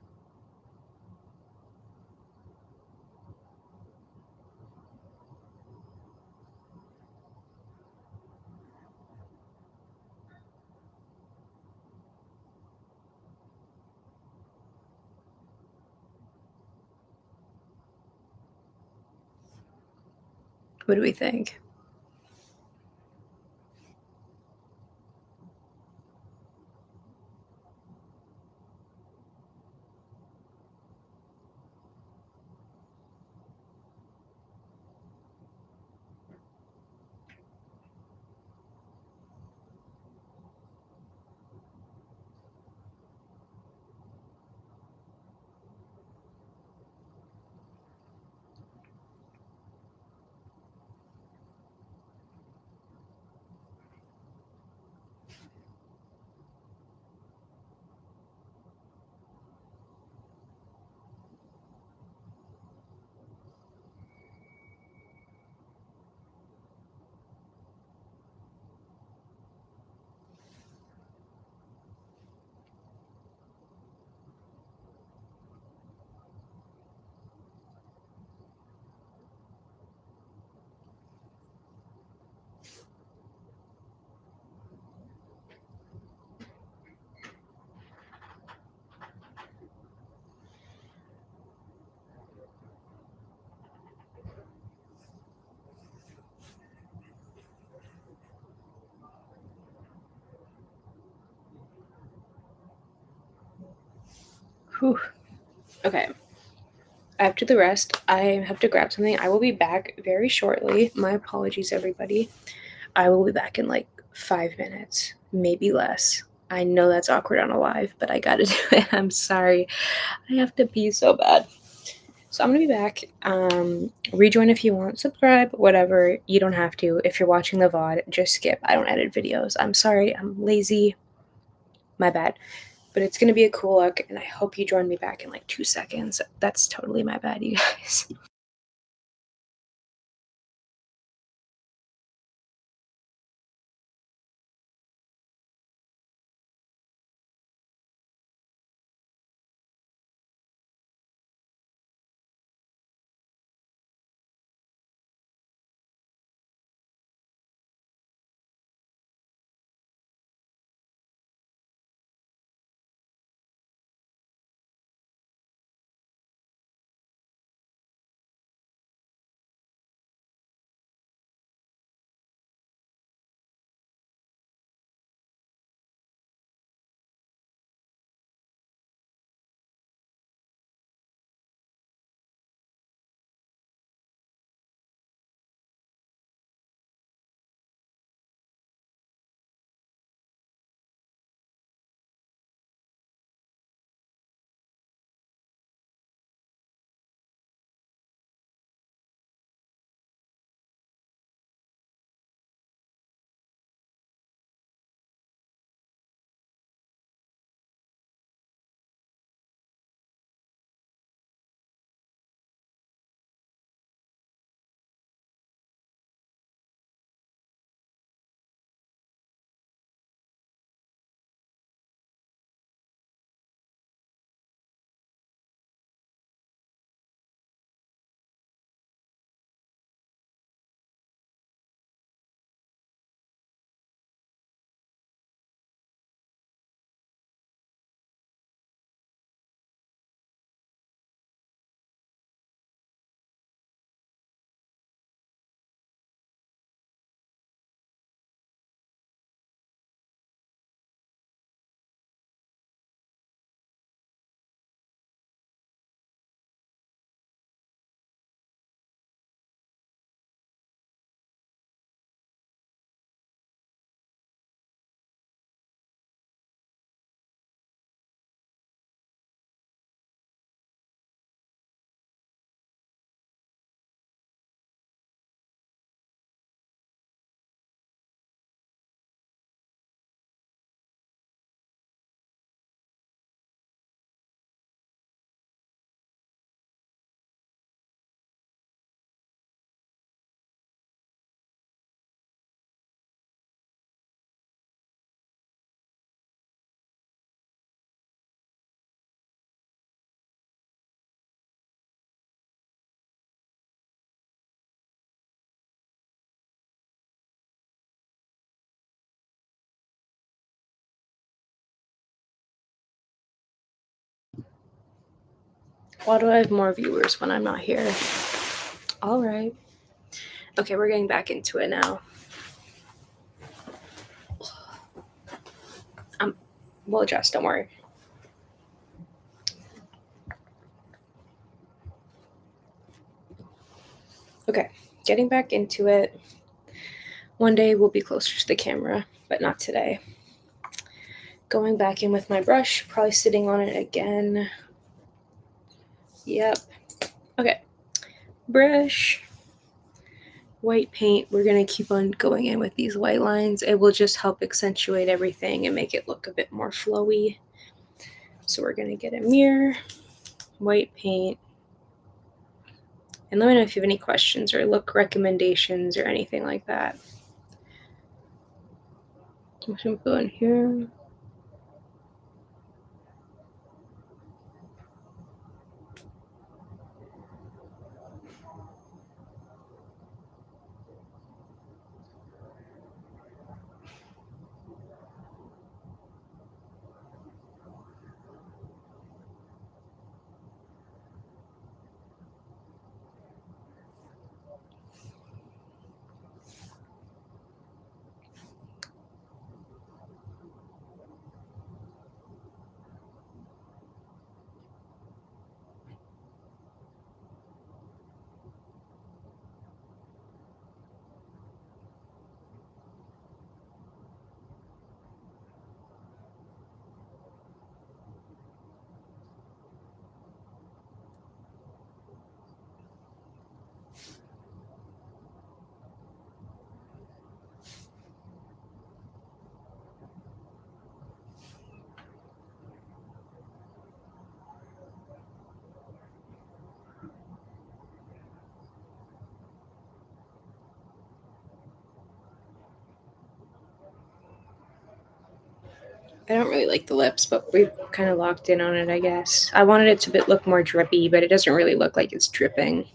What do we think? Whew. Okay. After the rest, I have to grab something. I will be back very shortly. My apologies, everybody. I will be back in like 5 minutes, maybe less. I know that's awkward on a live, but I gotta do it. I'm sorry. I have to pee so bad. So I'm gonna be back. Rejoin if you want, subscribe, whatever. You don't have to. If you're watching the VOD, just skip. I don't edit videos. I'm sorry. I'm lazy. My bad. But it's gonna be a cool look, and I hope you join me back in like 2 seconds. That's totally my bad, you guys. Why do I have more viewers when I'm not here? All right. Okay, we're getting back into it now. We'll adjust, don't worry. Okay, getting back into it. One day we'll be closer to the camera, but not today. Going back in with my brush, probably sitting on it again. Yep. Okay. Brush. White paint. We're going to keep on going in with these white lines. It will just help accentuate everything and make it look a bit more flowy. So we're going to get a mirror, white paint. And let me know if you have any questions or look recommendations or anything like that. I'm going to go in here. I don't really like the lips, but we've kind of locked in on it, I guess. I wanted it to look more drippy, but it doesn't really look like it's dripping.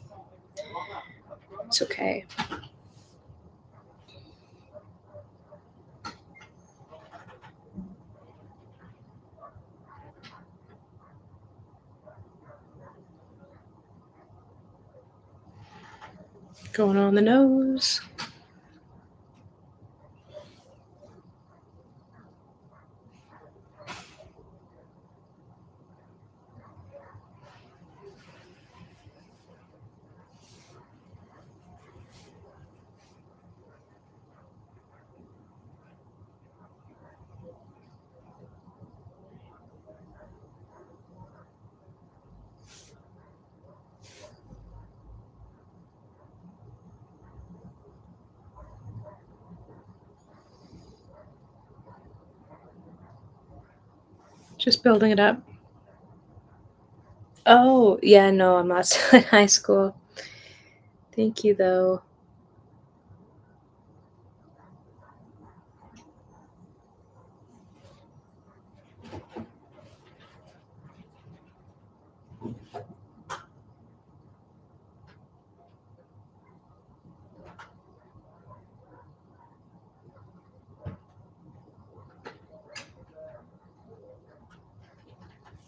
It's okay. Going on the nose. Just building it up. Oh, yeah, no, I'm not still in high school. Thank you, though.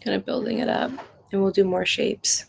Kind of building it up, and we'll do more shapes.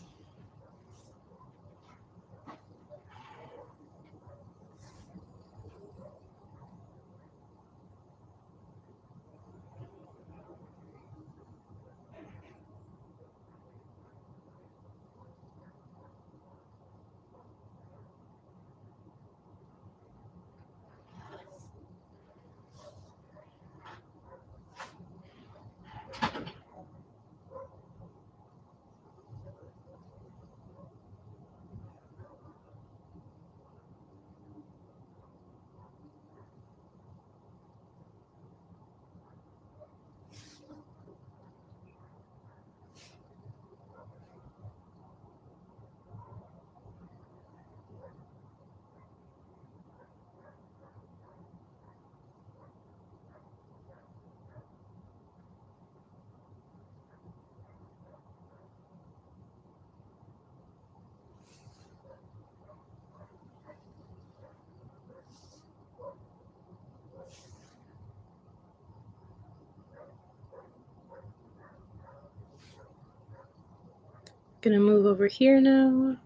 Gonna move over here now.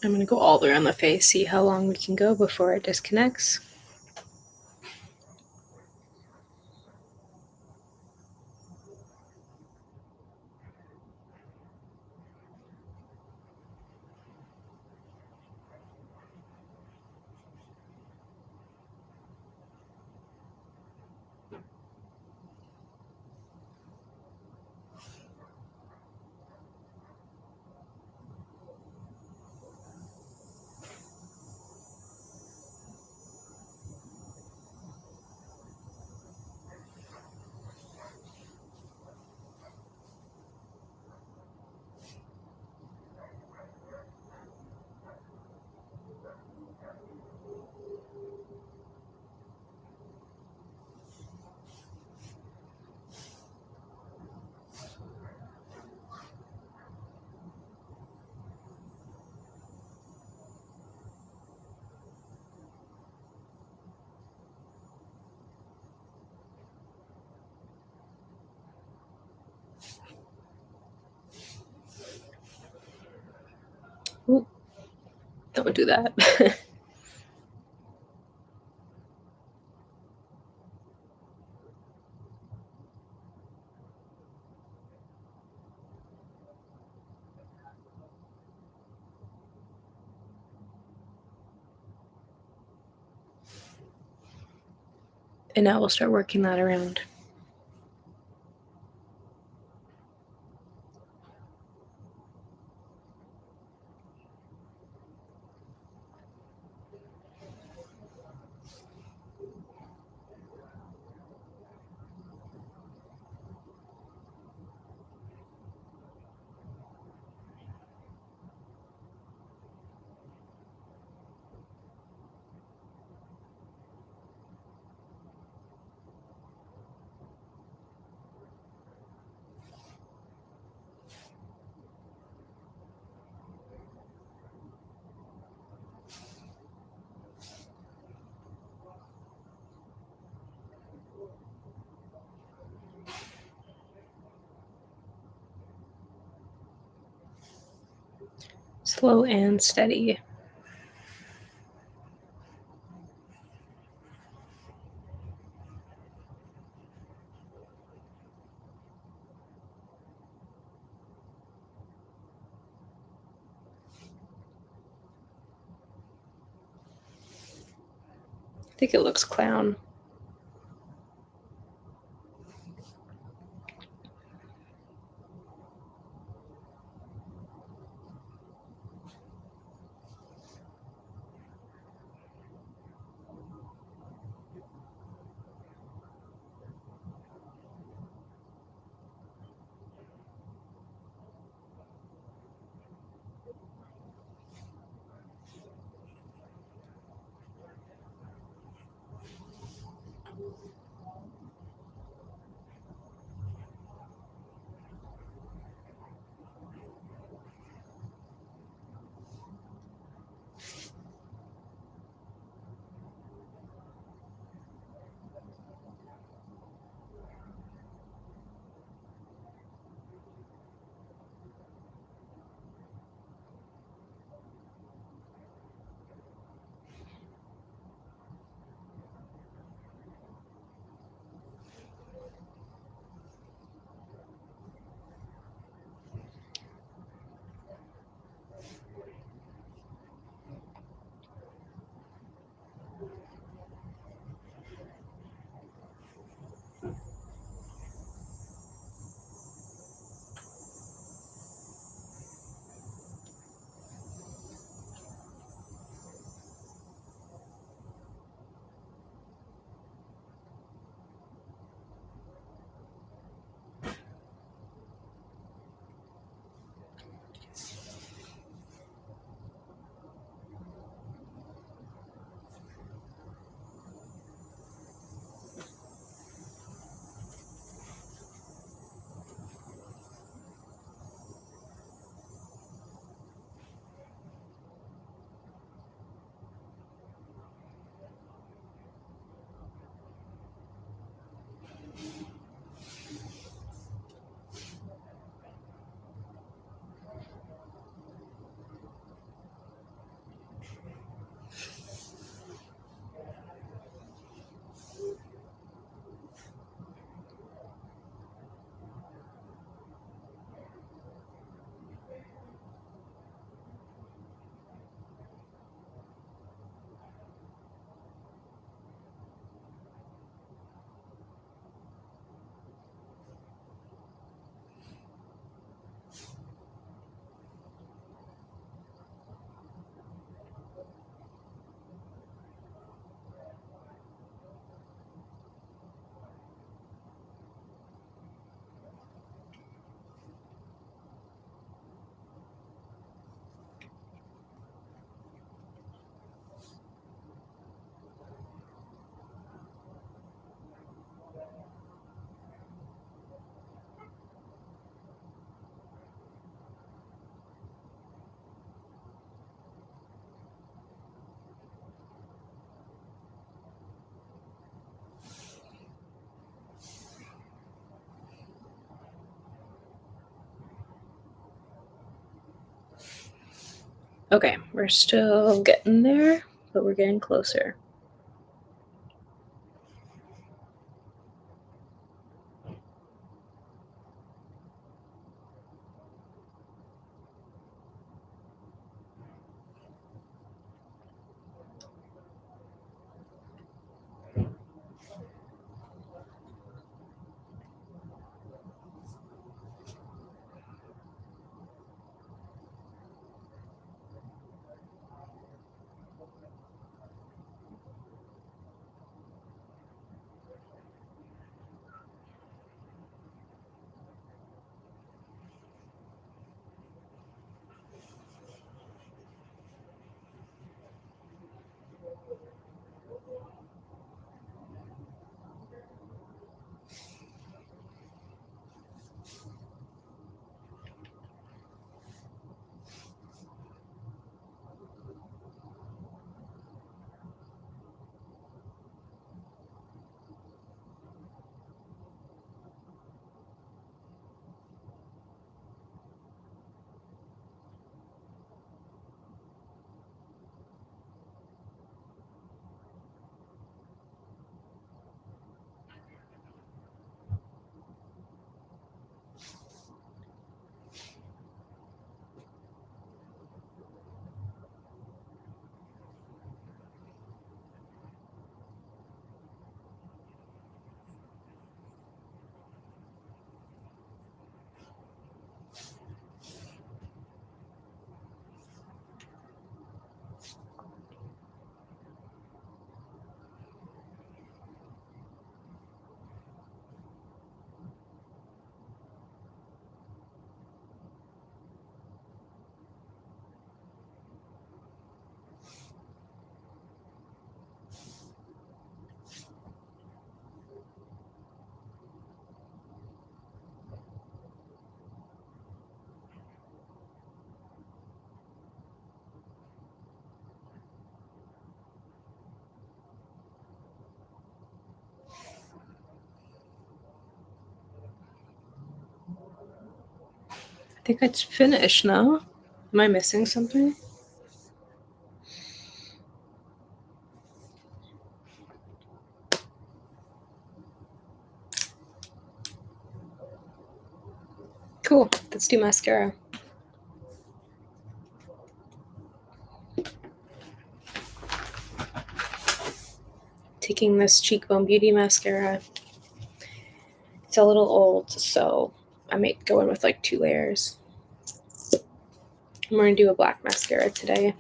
I'm gonna go all the way around the face, see how long we can go before it disconnects. Ooh, don't do that. And now we'll start working that around. Slow and steady. I think it looks clown. Okay, we're still getting there, but we're getting closer. I think it's finished now. Am I missing something? Cool. Let's do mascara. Taking this Cheekbone Beauty mascara. It's a little old, so I might go in with like 2 layers. I'm going to do a black mascara today.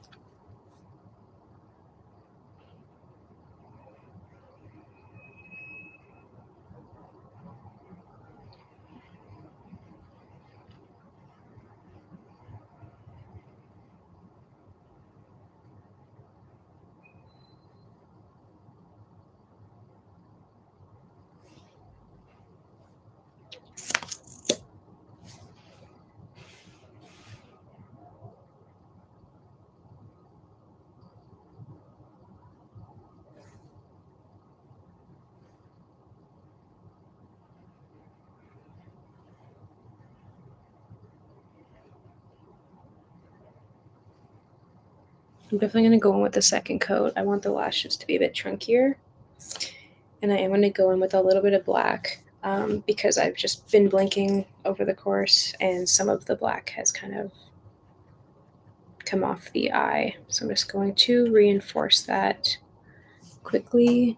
I'm definitely going to go in with the second coat. I want the lashes to be a bit chunkier. And I am going to go in with a little bit of black because I've just been blinking over the course and some of the black has kind of come off the eye. So I'm just going to reinforce that quickly.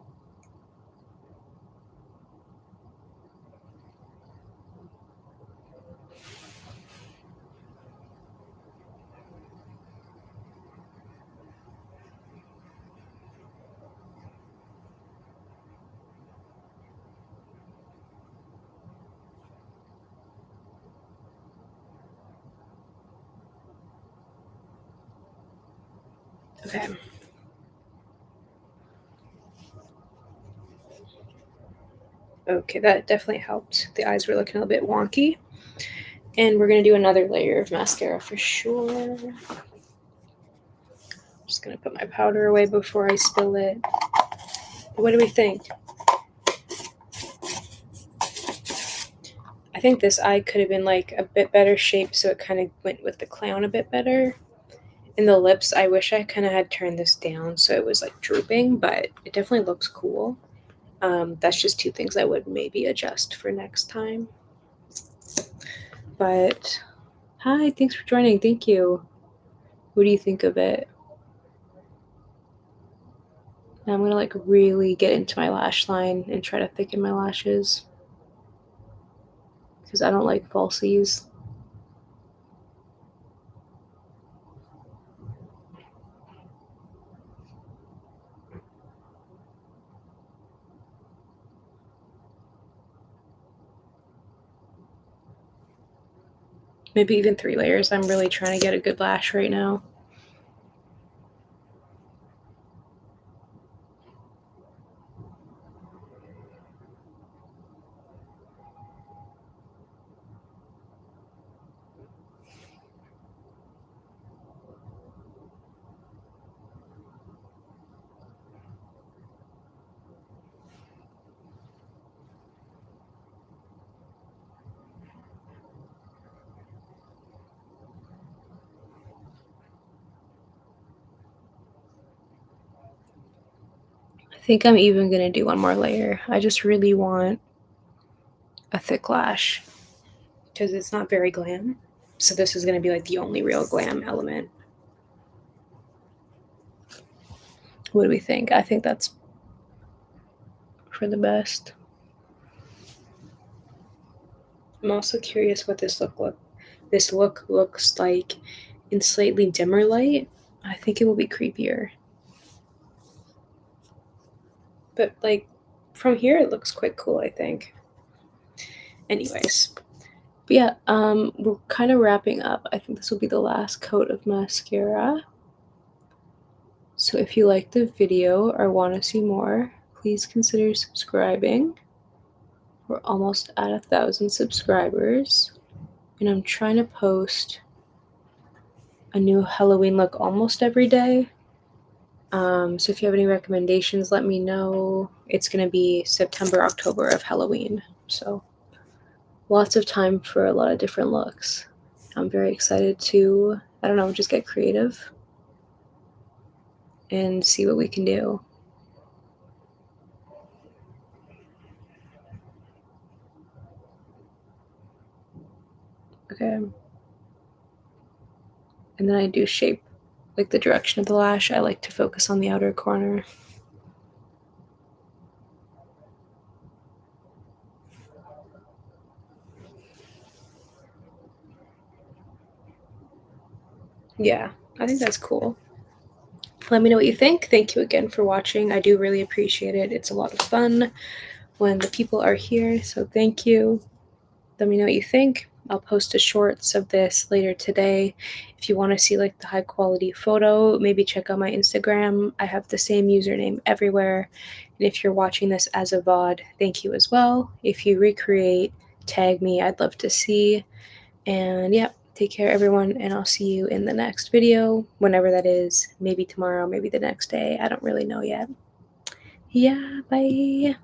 Okay. Okay, that definitely helped. The eyes were looking a bit wonky. And we're going to do another layer of mascara for sure. Just going to put my powder away before I spill it. What do we think? I think this eye could have been like a bit better shaped so it kind of went with the clown a bit better. In the lips, I wish I kind of had turned this down so it was like drooping, but it definitely looks cool. That's just two things I would maybe adjust for next time. But hi, thanks for joining. Thank you. What do you think of it? Now I'm gonna like really get into my lash line and try to thicken my lashes because I don't like falsies. Maybe even 3 layers. I'm really trying to get a good lash right now. I think I'm even gonna do one more layer. I just really want a thick lash because it's not very glam. So this is gonna be like the only real glam element. What do we think? I think that's for the best. I'm also curious what this look looks like in slightly dimmer light. I think it will be creepier. But like from here it looks quite cool, I think. Anyways. But yeah, we're kind of wrapping up. I think this will be the last coat of mascara. So if you like the video or want to see more, please consider subscribing. We're almost at 1,000 subscribers. And I'm trying to post a new Halloween look almost every day. So if you have any recommendations, let me know. It's going to be September, October of Halloween. So lots of time for a lot of different looks. I'm very excited to, I don't know, just get creative and see what we can do. Okay. And then I do shape like the direction of the lash. I like to focus on the outer corner. Yeah, I think that's cool. Let me know what you think. Thank you again for watching. I do really appreciate it. It's a lot of fun when the people are here, so thank you. Let me know what you think. I'll post a shorts of this later today. If you want to see like the high quality photo, maybe check out my Instagram. I have the same username everywhere. And if you're watching this as a VOD, thank you as well. If you recreate, tag me. I'd love to see. And yeah, take care everyone, and I'll see you in the next video, whenever that is. Maybe tomorrow, maybe the next day. I don't really know yet. Yeah, bye.